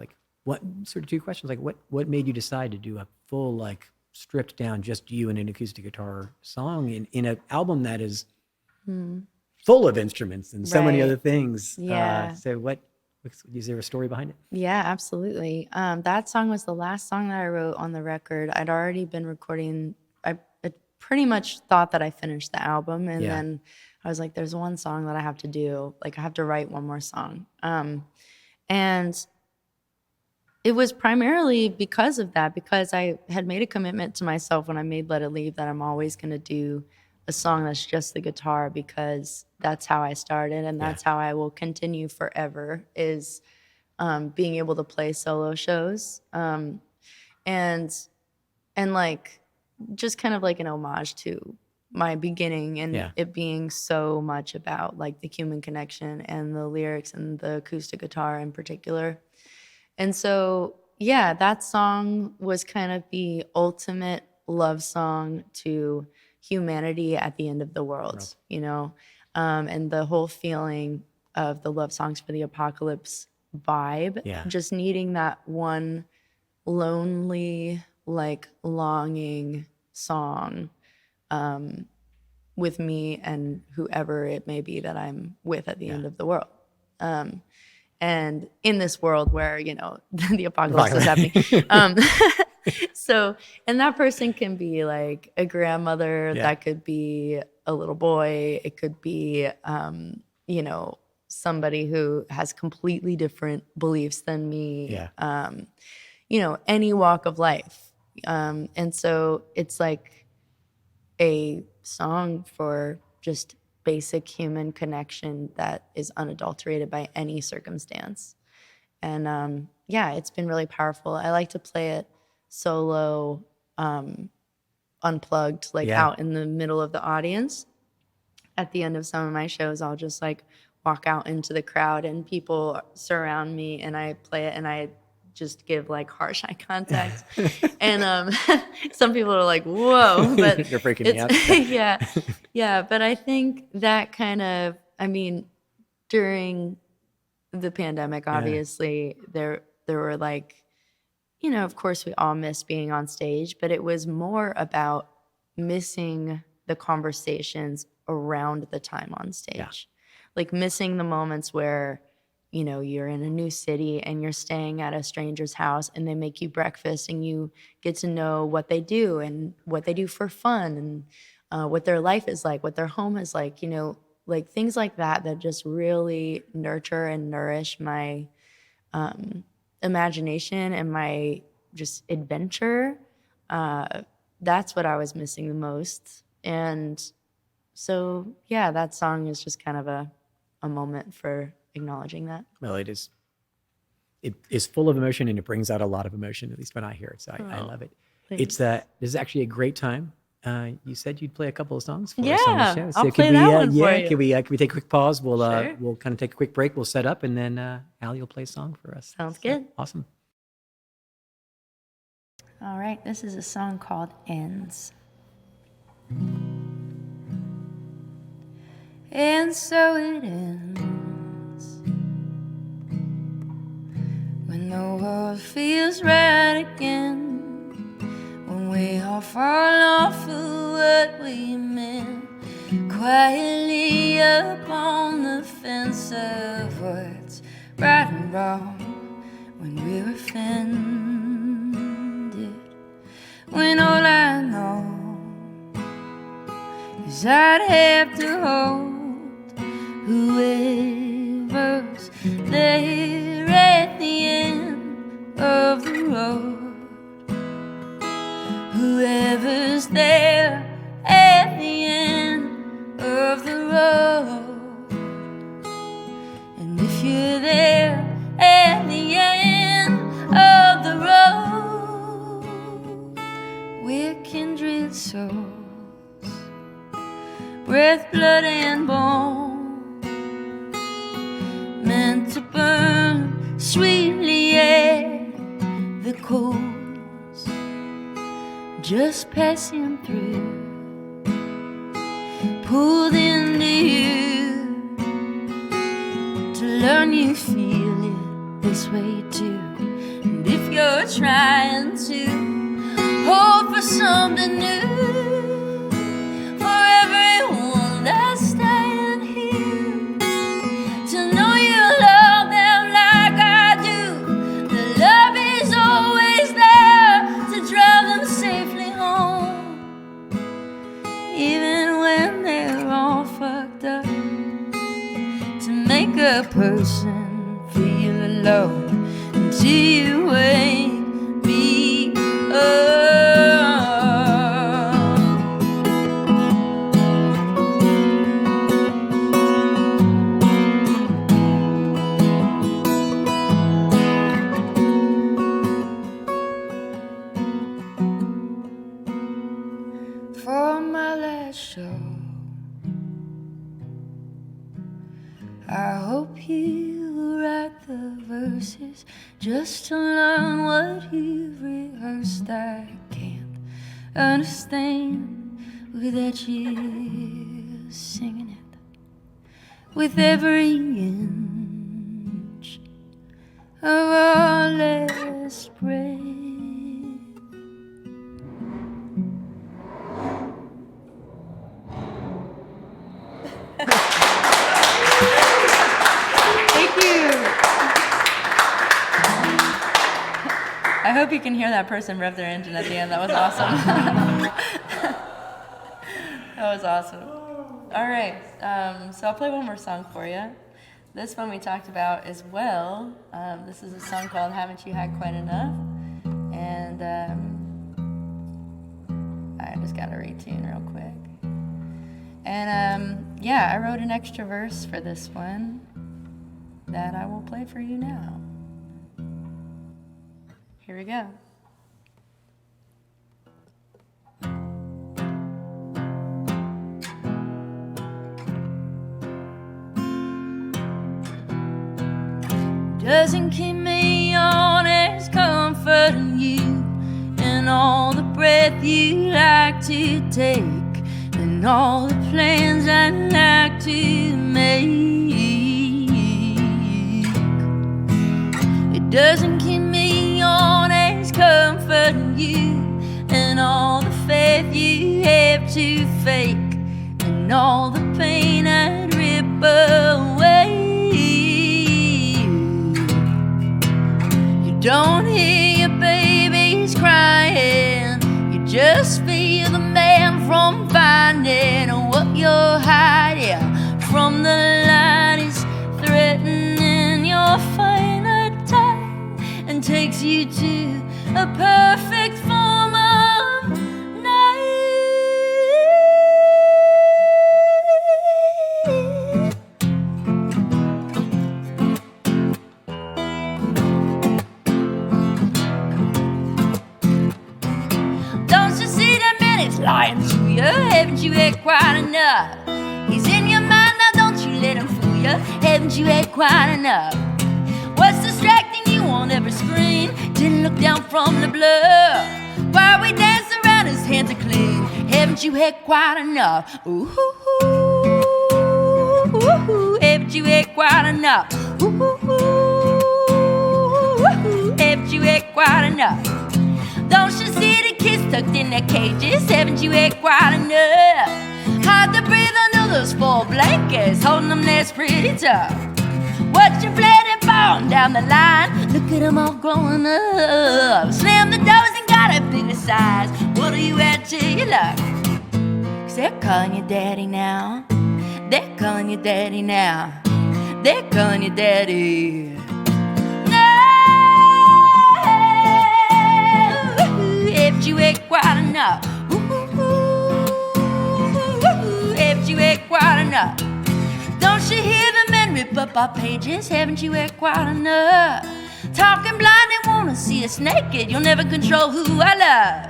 what sort of two questions, like what made you decide to do a full, like stripped down, just you and an acoustic guitar song in an album that is full of instruments and so many Right. other things. Yeah. So is there a story behind it? Yeah, absolutely. That song was the last song that I wrote on the record. I'd already been recording. I pretty much thought that I finished the album, and Yeah. then I was like, there's one song that I have to do. Like, I have to write one more song. And it was primarily because of that, because I had made a commitment to myself when I made Let It Leave that I'm always going to do a song that's just the guitar, because that's how I started, and that's how I will continue forever, is being able to play solo shows, and like just kind of like an homage to my beginning, and it being so much about like the human connection and the lyrics and the acoustic guitar in particular. And so, yeah, that song was kind of the ultimate love song to humanity at the end of the world, and the whole feeling of the love songs for the apocalypse vibe, just needing that one lonely, like longing song with me and whoever it may be that I'm with at the end of the world. And in this world where, the apocalypse is happening. So, and that person can be like a grandmother, that could be a little boy, it could be, somebody who has completely different beliefs than me, any walk of life. And so it's like a song for just basic human connection that is unadulterated by any circumstance. And it's been really powerful. I like to play it solo, unplugged, like out in the middle of the audience. At the end of some of my shows, I'll just like walk out into the crowd and people surround me and I play it and I just give like harsh eye contact. And some people are like, whoa, but you're freaking me out. Yeah. But I think that kind of, during the pandemic, obviously there were like, of course we all miss being on stage, but it was more about missing the conversations around the time on stage. Like missing the moments where, you're in a new city and you're staying at a stranger's house and they make you breakfast and you get to know what they do and what they do for fun and what their life is like, what their home is like, like things like that just really nurture and nourish my imagination and my just adventure. That's what I was missing the most. And so, that song is just kind of a moment for acknowledging that. Well, it is full of emotion and it brings out a lot of emotion, at least when I hear it. So I love it. Thanks. This is actually a great time. You said you'd play a couple of songs for us on the show. I'll play that one for you. Can we take a quick pause? We'll Sure. we'll kind of take a quick break. We'll set up and then Ali will play a song for us. Sounds good. Awesome. All right, this is a song called Ends. And so it ends when the world feels right again, when we all fall off of what we meant, quietly up on the fence of what's right and wrong, when we're offended, when all I know is I'd have to hold whoever's there at the end of the road. Whoever's there at the end of the road. And if you're there at the end of the road, we're kindred souls, breath, blood, and bone, meant to burn sweetly at the coals, just passing through, pulled into you to learn you feel it this way too. And if you're trying to hope for something new, for everyone that's staying here, to know you love them like I do, the love is always there to drive them safely home, even when they're all fucked up, to make a person feel alone until you wake me up. For my last show, I hope you write the verses just to learn what you've rehearsed. I can't understand without you singing it with every inch of our last breath. Thank you. I hope you can hear that person rev their engine at the end. That was awesome. That was awesome. All right, so I'll play one more song for you. This one we talked about as well. This is a song called Haven't You Had Quite Enough? And I just got to retune real quick. And yeah, I wrote an extra verse for this one that I will play for you now. Here we go. Doesn't keep me honest, comforting you, and all the breath you like to take, and all the plans I'd like to make. It doesn't keep me honest, comforting you, and all the faith you have to fake, and all the pain I'd rip away. You don't hear your babies crying, you just feel the man from finding what you're hiding from. The light is threatening your final time and takes you to a perfect form of night. Don't you see that man is lying to you? Haven't you had quite enough? He's in your mind now, don't you let him fool you. Haven't you had quite enough? What's distracting you on every screen? Didn't look down from the blur while we dance around, his hands are clean. Haven't you had quite enough? Ooh, ooh, ooh, haven't you had quite enough? Ooh, ooh, ooh, haven't you had quite enough? Don't you see the kids tucked in their cages? Haven't you had quite enough? Hard to breathe under those 4 blankets, holding them, that's pretty tough. What you planning for? down the line. Look at them all growing up. Slam the doors and got a bigger size. What do you add to your luck? 'Cause they're calling you daddy now. They're calling you daddy now. They're calling you daddy. No, if you ain't quite enough. If you ain't quite enough. Don't you hear the men rip up our pages? Haven't you had quite enough? Talking blind and wanna see us naked. You'll never control who I love.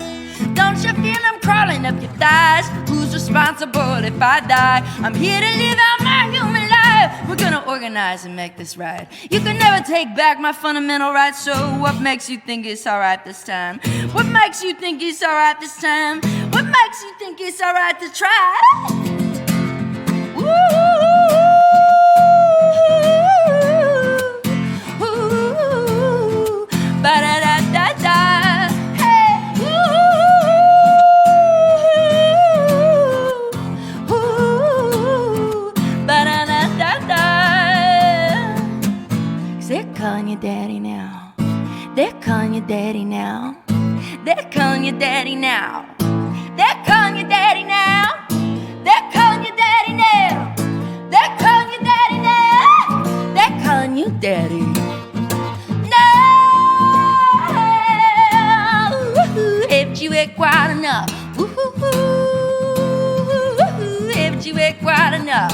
Don't you feel them crawling up your thighs? Who's responsible if I die? I'm here to live out my human life. We're gonna organize and make this right. You can never take back my fundamental rights. So what makes you think it's alright this time? What makes you think it's alright this time? What makes you think it's alright to try? Ba-da-da-da-da, hey, ba-da-da-da-da. 'Cause they're calling you daddy now. They're calling you daddy now. They're calling you daddy now. They're calling you daddy now. They're calling you daddy now. They're calling you daddy now. They're calling you daddy. No, if you ain't quite enough. If you ain't quite enough.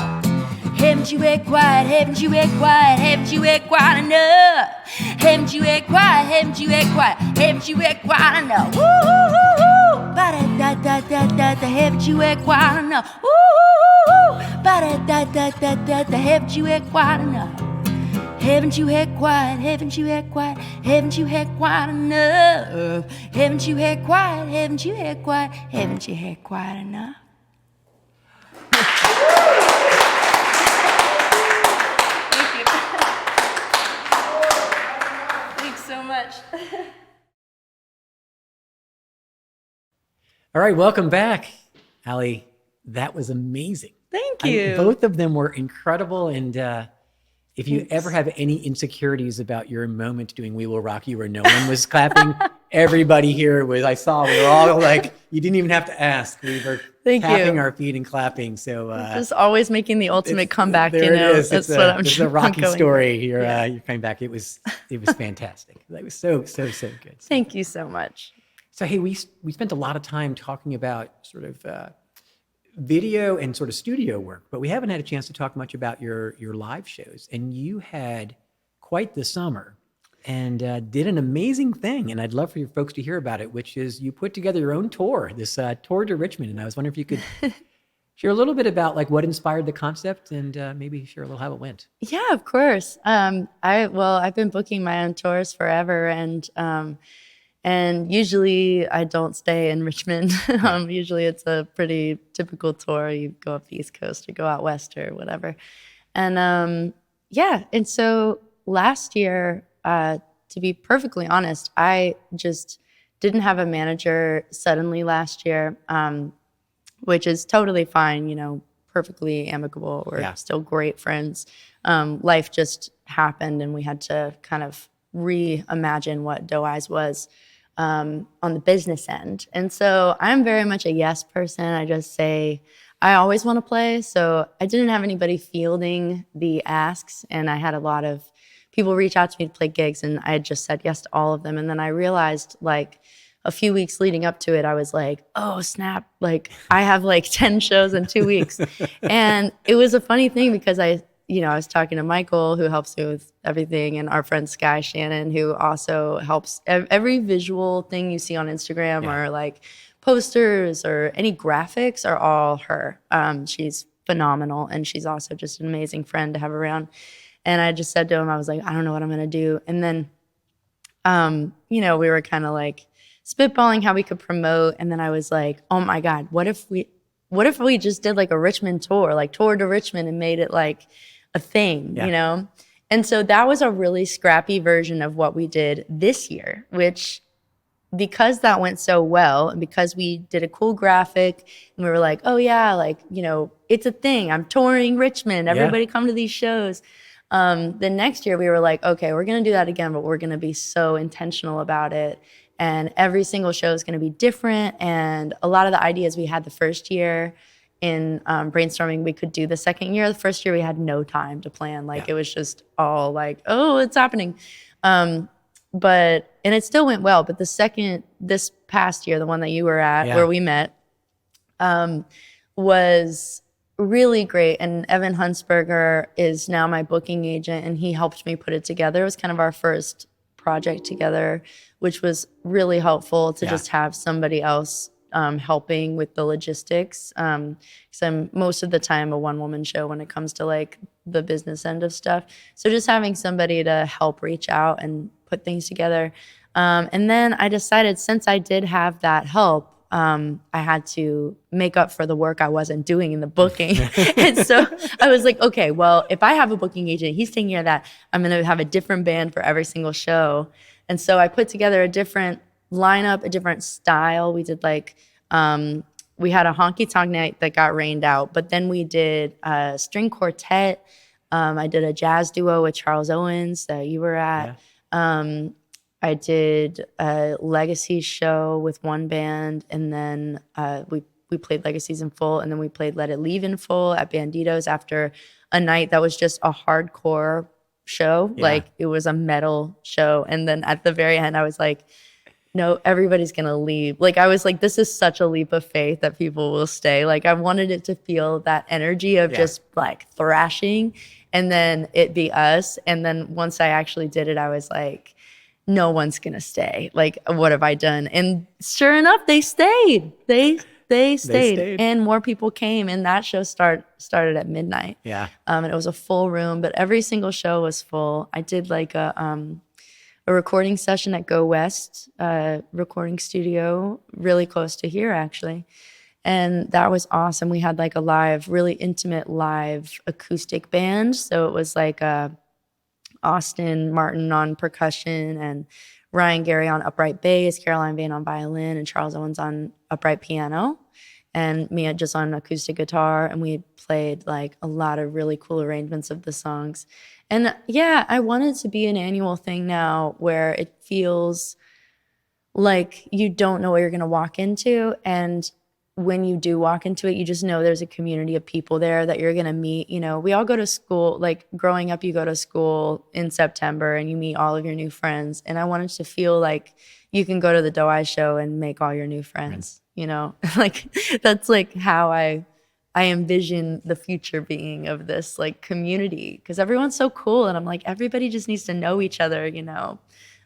Haven't you had quite, haven't you had quite, haven't you had quite enough? Haven't you had quite, haven't you had quite, haven't you had quite enough? Ba-da-da-da-da-da-da, haven't you had quite enough? Ba-da-da-da-da-da-da, haven't you had quite enough? Haven't you had quite, haven't you had quite, haven't you had quite enough? Haven't you had quite, haven't you had quite, haven't you had quite enough? So much. All right, welcome back, Ali. That was amazing. Thank you. Both of them were incredible. And if you ever have any insecurities about your moment doing "We Will Rock You" where no one was clapping, everybody here was. We were all like, you didn't even have to ask. We were tapping our feet and clapping. So just always making the ultimate comeback. There it is. That's what I'm. It's a Rocky story. You're coming back. It was fantastic. That was so good. Thank you so much. So hey, we spent a lot of time talking about sort of video and sort of studio work, but we haven't had a chance to talk much about your live shows. And you had quite the summer and did an amazing thing. And I'd love for your folks to hear about it, which is you put together your own tour, this tour to Richmond. And I was wondering if you could share a little bit about like what inspired the concept and maybe share a little how it went. Yeah, of course. I've been booking my own tours forever, and usually I don't stay in Richmond. Usually it's a pretty typical tour. You go up the East Coast or go out West or whatever. And and so last year, to be perfectly honest, I just didn't have a manager suddenly last year, which is totally fine, perfectly amicable. We're still great friends. Life just happened and we had to kind of reimagine what Deau Eyes was on the business end. And so I'm very much a yes person. I just say, I always want to play. So I didn't have anybody fielding the asks. And I had a lot of people reach out to me to play gigs and I had just said yes to all of them. And then I realized like a few weeks leading up to it, I was like, oh snap. Like I have like 10 shows in 2 weeks. And it was a funny thing because I was talking to Michael, who helps me with everything, and our friend Sky Shannon, who also helps every visual thing you see on Instagram or like posters or any graphics are all her. She's phenomenal, and she's also just an amazing friend to have around. And I just said to him, I was like, I don't know what I'm going to do. And then, we were kind of like spitballing how we could promote. And then I was like, oh my God, what if we just did like a Richmond tour, like toured to Richmond and made it like a thing, And so that was a really scrappy version of what we did this year, which because that went so well and because we did a cool graphic and we were like, oh yeah, like, it's a thing. I'm touring Richmond. Everybody come to these shows. The next year we were like, okay, we're going to do that again, but we're going to be so intentional about it. And every single show is going to be different. And a lot of the ideas we had the first year in brainstorming, we could do the second year. The first year we had no time to plan. Like it was just all like, oh, it's happening. And it still went well. But this past year, the one that you were at where we met, was really great. And Evan Huntsberger is now my booking agent, and he helped me put it together. It was kind of our first project together, which was really helpful to just have somebody else helping with the logistics. Because I'm most of the time a one-woman show when it comes to like the business end of stuff. So just having somebody to help reach out and put things together. And then I decided, since I did have that help, I had to make up for the work I wasn't doing in the booking. And so I was like, okay, well, if I have a booking agent, he's taking care of that. I'm going to have a different band for every single show. And so I put together a different lineup, a different style. We did like, we had a honky tonk night that got rained out, but then we did a string quartet. I did a jazz duo with Charles Owens that you were at. I did a Legacies show with one band, and then we played Legacies in full, and then we played Let It Leave in full at Bandito's after a night that was just a hardcore show. Like it was a metal show. And then at the very end, I was like, no, everybody's going to leave. Like I was like, this is such a leap of faith that people will stay. Like I wanted it to feel that energy of just like thrashing, and then it be us. And then once I actually did it, I was like, no one's going to stay. Like, what have I done? And sure enough, they stayed. They stayed. And more people came, and that show started at midnight. And it was a full room, but every single show was full. I did like a recording session at Go West recording studio, really close to here actually. And that was awesome. We had like a really intimate live acoustic band. So it was like Austin Martin on percussion, and Ryan Gary on upright bass, Caroline Vane on violin, and Charles Owens on upright piano, and me just on acoustic guitar. And we played like a lot of really cool arrangements of the songs. And I want it to be an annual thing now, where it feels like you don't know what you're going to walk into. And when you do walk into it, you just know there's a community of people there that you're going to meet. You know, we all go to school, like growing up, you go to school in September and you meet all of your new friends. And I wanted to feel like you can go to the Deau Eyes show and make all your new friends, you know, like that's like how I envision the future being of this like community, because everyone's so cool. And I'm like, everybody just needs to know each other, you know.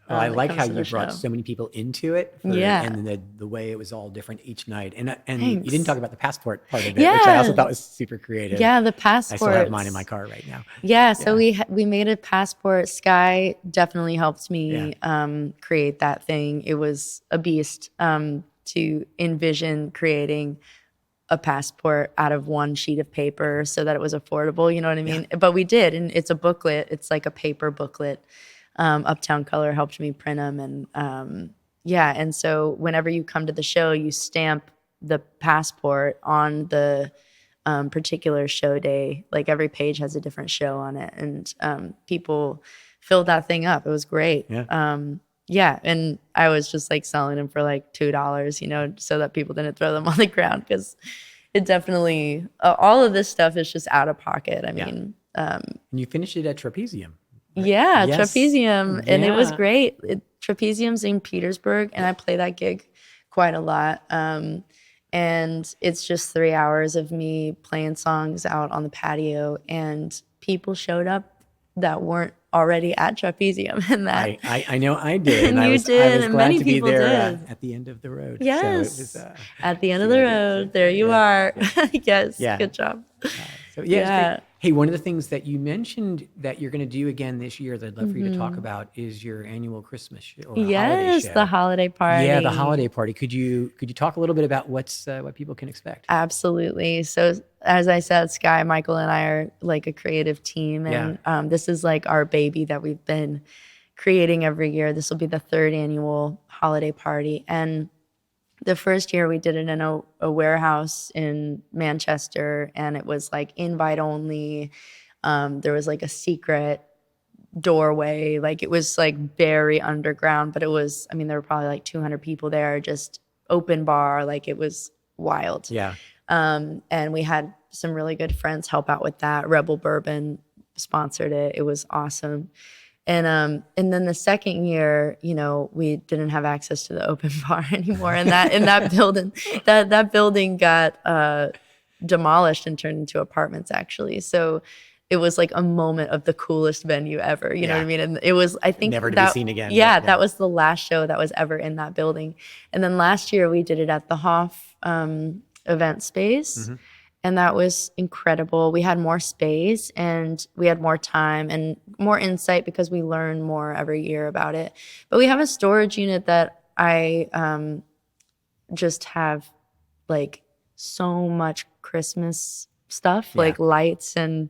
Well, I like how you brought so many people into it. And the way it was all different each night. And you didn't talk about the passport part of it, which I also thought was super creative. Yeah, the passport. I still have mine in my car right now. So we made a passport. Sky definitely helped me create that thing. It was a beast to envision creating a passport out of one sheet of paper so that it was affordable, you know what I mean? But we did, and it's a booklet. It's like a paper booklet. Uptown Color helped me print them. And and so whenever you come to the show, you stamp the passport on the particular show day. Like every page has a different show on it, and people filled that thing up. It was great. And I was just like selling them for like $2, you know, so that people didn't throw them on the ground, because it definitely all of this stuff is just out of pocket. I mean, and you finished it at Trapezium. Trapezium, and it was great. Trapezium's in Petersburg, and I play that gig quite a lot. And it's just 3 hours of me playing songs out on the patio, and people showed up that weren't already at Trapezium. And that I know I did, and I was glad to be there at the end of the road. Yes, so it was, at the end of the road. There you are. Yes, good job. Hey, one of the things that you mentioned that you're going to do again this year that I'd love for you to talk about is your annual Christmas show or holiday show. The holiday party. Yeah, the holiday party. Could you talk a little bit about what people can expect? Absolutely. So as I said, Sky, Michael, and I are like a creative team, and this is like our baby that we've been creating every year. This will be the 3rd annual holiday party, and the first year we did it in a warehouse in Manchester, and it was like invite only. There was like a secret doorway, like it was like very underground, but it was, I mean, there were probably like 200 people there, just open bar, like it was wild. Yeah. And we had some really good friends help out with that. Rebel Bourbon sponsored it. It was awesome. And then the second year, you know, we didn't have access to the open bar anymore. And that building, that building got demolished and turned into apartments, actually. So it was like a moment of the coolest venue ever. You know what I mean? And it was, I think, never to be seen again. Yeah, that was the last show that was ever in that building. And then last year we did it at the Hoff event space. And that was incredible. We had more space and we had more time and more insight because we learn more every year about it. But we have a storage unit that I just have like so much Christmas stuff, like lights and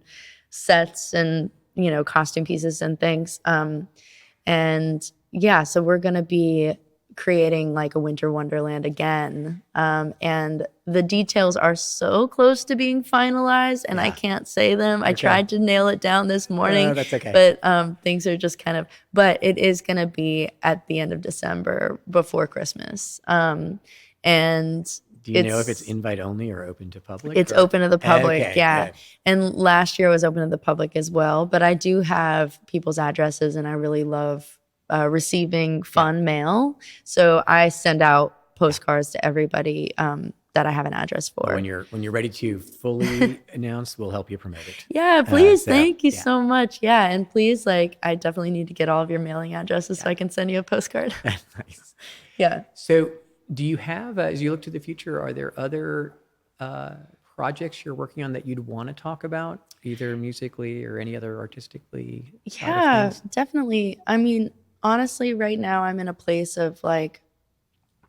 sets and, you know, costume pieces and things. And yeah, so we're going to be creating like a winter wonderland again. And the details are so close to being finalized and I can't say them. I tried to nail it down this morning, that's okay. But things are just kind of, but it is going to be at the end of December before Christmas. And do you know if it's invite only or open to public? It's open to the public, Okay, yeah. good. And last year was open to the public as well. But I do have people's addresses, and I really love receiving fun mail. So I send out postcards to everybody that I have an address for. When you're ready to fully announce, we'll help you promote it. Yeah, please. So, thank you so much. Yeah, and please, like, I definitely need to get all of your mailing addresses so I can send you a postcard. Nice. Yeah. So do you have, as you look to the future, are there other projects you're working on that you'd want to talk about, either musically or any other artistically? Yeah, definitely. I mean, honestly, right now I'm in a place of like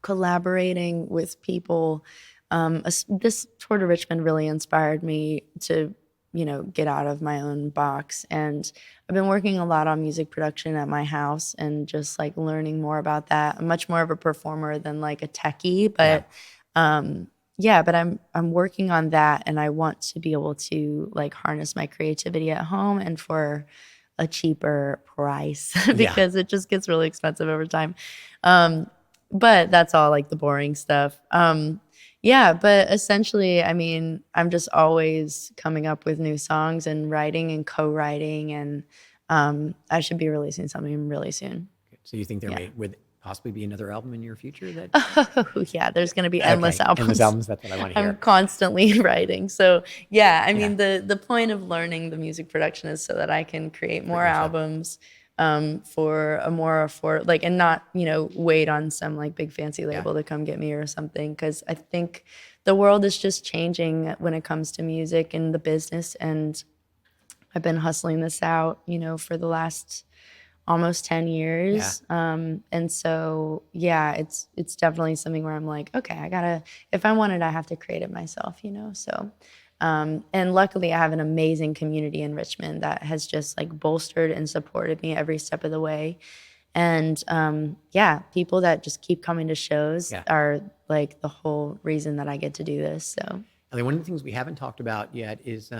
collaborating with people. This tour to Richmond really inspired me to, you know, get out of my own box. And I've been working a lot on music production at my house and just like learning more about that. I'm much more of a performer than like a techie, but but I'm working on that, and I want to be able to like harness my creativity at home and for a cheaper price because it just gets really expensive over time. But that's all like the boring stuff. But essentially, I mean, I'm just always coming up with new songs and writing and co-writing, and I should be releasing something really soon. So you think there would possibly be another album in your future? That Oh yeah, there's going to be endless albums. Endless albums, that's what I want to hear. I'm constantly writing. So yeah, I mean, the point of learning the music production is so that I can create more albums for a more like, and not, you know, wait on some like big fancy label to come get me or something. Cause I think the world is just changing when it comes to music and the business. And I've been hustling this out, you know, for the last almost 10 years. And so, it's definitely something where I'm like, okay, if I want it, I have to create it myself, you know? So, and luckily I have an amazing community in Richmond that has just like bolstered and supported me every step of the way. And, people that just keep coming to shows are like the whole reason that I get to do this. So, I mean, one of the things we haven't talked about yet is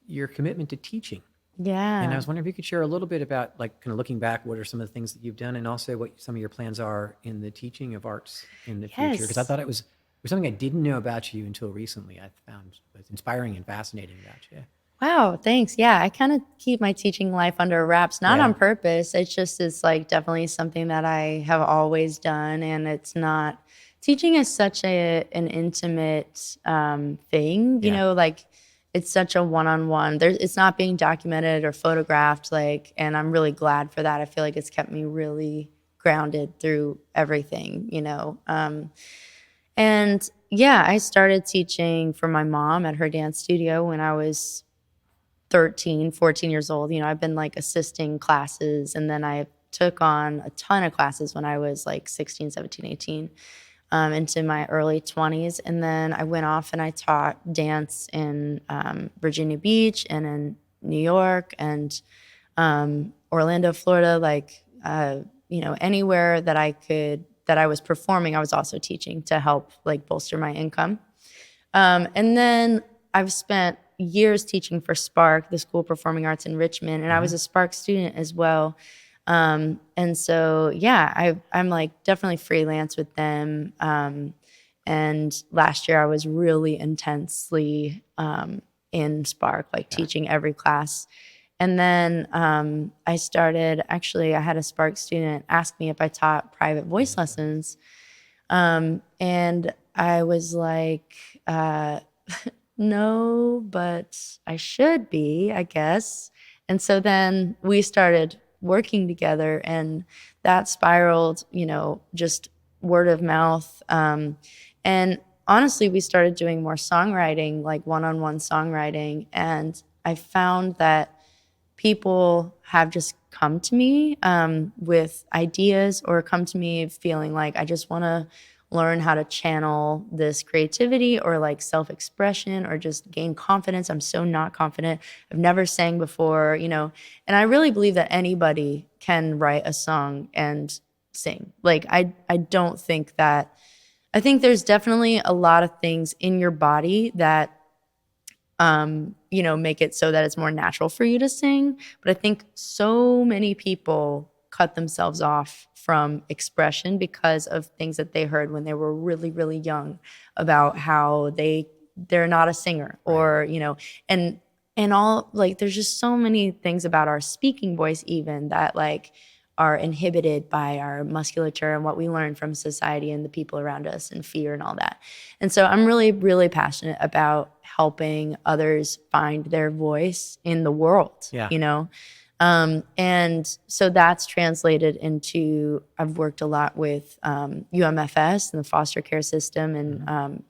your commitment to teaching. Yeah. And I was wondering if you could share a little bit about, like, kind of looking back, what are some of the things that you've done, and also what some of your plans are in the teaching of arts in the future? Because I thought it was something I didn't know about you until recently. I found was inspiring and fascinating about you. Wow, thanks. Yeah, I kind of keep my teaching life under wraps, not on purpose. It's like definitely something that I have always done, and it's not. Teaching is such an intimate thing, you know, like. It's such a one-on-one. It's not being documented or photographed, like, and I'm really glad for that. I feel like it's kept me really grounded through everything, you know. I started teaching for my mom at her dance studio when I was 13, 14 years old. You know, I've been like assisting classes, and then I took on a ton of classes when I was like 16, 17, 18. Into my early 20s. And then I went off and I taught dance in Virginia Beach and in New York and Orlando, Florida, like, anywhere that I was performing, I was also teaching to help like bolster my income. And then I've spent years teaching for Spark, the School of Performing Arts in Richmond, and I was a Spark student as well. And so, yeah, I'm like definitely freelance with them. And last year I was really intensely in Spark, like teaching every class. And then I had a Spark student ask me if I taught private voice lessons. And I was like, no, but I should be, I guess. And so then we started working together, and that spiraled, just word of mouth. And honestly, we started doing more songwriting, like one-on-one songwriting. And I found that people have just come to me with ideas, or come to me feeling like I just want to learn how to channel this creativity or like self-expression or just gain confidence. I'm so not confident. I've never sang before, and I really believe that anybody can write a song and sing. Like, I don't think that, I think there's definitely a lot of things in your body that make it so that it's more natural for you to sing. But I think so many people cut themselves off from expression because of things that they heard when they were really, really young about how they're not a singer, or, and all, like, there's just so many things about our speaking voice even that like are inhibited by our musculature and what we learn from society and the people around us and fear and all that. And so I'm really, really passionate about helping others find their voice in the world, and so that's translated into, I've worked a lot with UMFS and the foster care system, and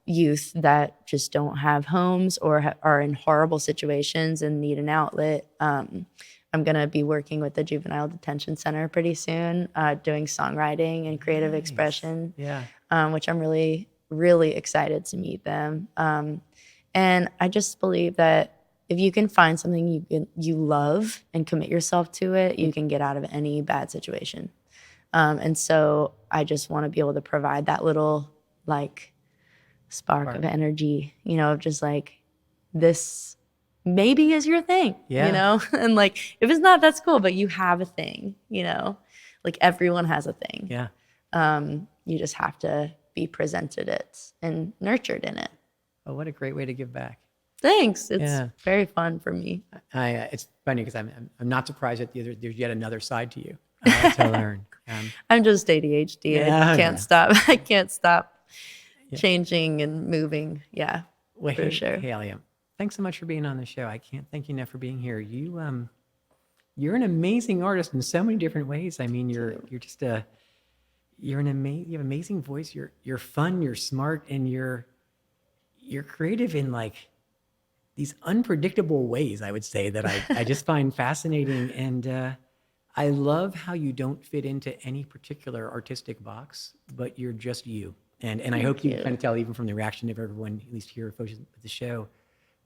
youth that just don't have homes or are in horrible situations and need an outlet. I'm going to be working with the Juvenile Detention Center pretty soon, doing songwriting and creative expression, which I'm really, really excited to meet them. And I just believe that if you can find something you love and commit yourself to it, you can get out of any bad situation. And so I just want to be able to provide that little like spark of energy, of just like, this maybe is your thing, and like, if it's not, that's cool, but you have a thing, like everyone has a thing. You just have to be presented it and nurtured in it. Oh, what a great way to give back. Thanks. It's very fun for me. It's funny because I'm not surprised that there's yet another side to you to learn. I'm just ADHD. I can't stop. I can't stop changing and moving. Yeah, well, for sure. Hey, Ali, thanks so much for being on the show. I can't thank you enough for being here. You're an amazing artist in so many different ways. I mean, you're just you have an amazing voice. You're fun. You're smart, and you're creative in like these unpredictable ways, I would say, that I just find fascinating. And I love how you don't fit into any particular artistic box, but you're just you. And I hope you can kind of tell, even from the reaction of everyone, at least here at the show,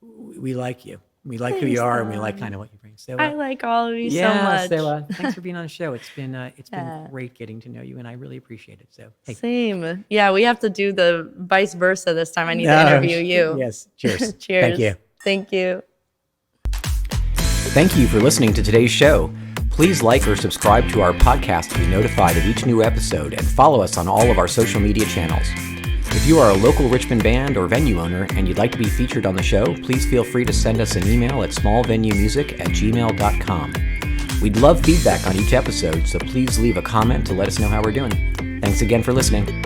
we like you. We like who you are, and we like kind of what you bring. So I like all of you so much. So thanks for being on the show. It's been great getting to know you, and I really appreciate it. So hey. Same. Yeah, we have to do the vice versa this time. I need to interview you. Yes. Cheers. Cheers. Thank you. Thank you. Thank you for listening to today's show. Please like or subscribe to our podcast to be notified of each new episode, and follow us on all of our social media channels. If you are a local Richmond band or venue owner and you'd like to be featured on the show, please feel free to send us an email at smallvenuemusic@gmail.com. We'd love feedback on each episode, so please leave a comment to let us know how we're doing. Thanks again for listening.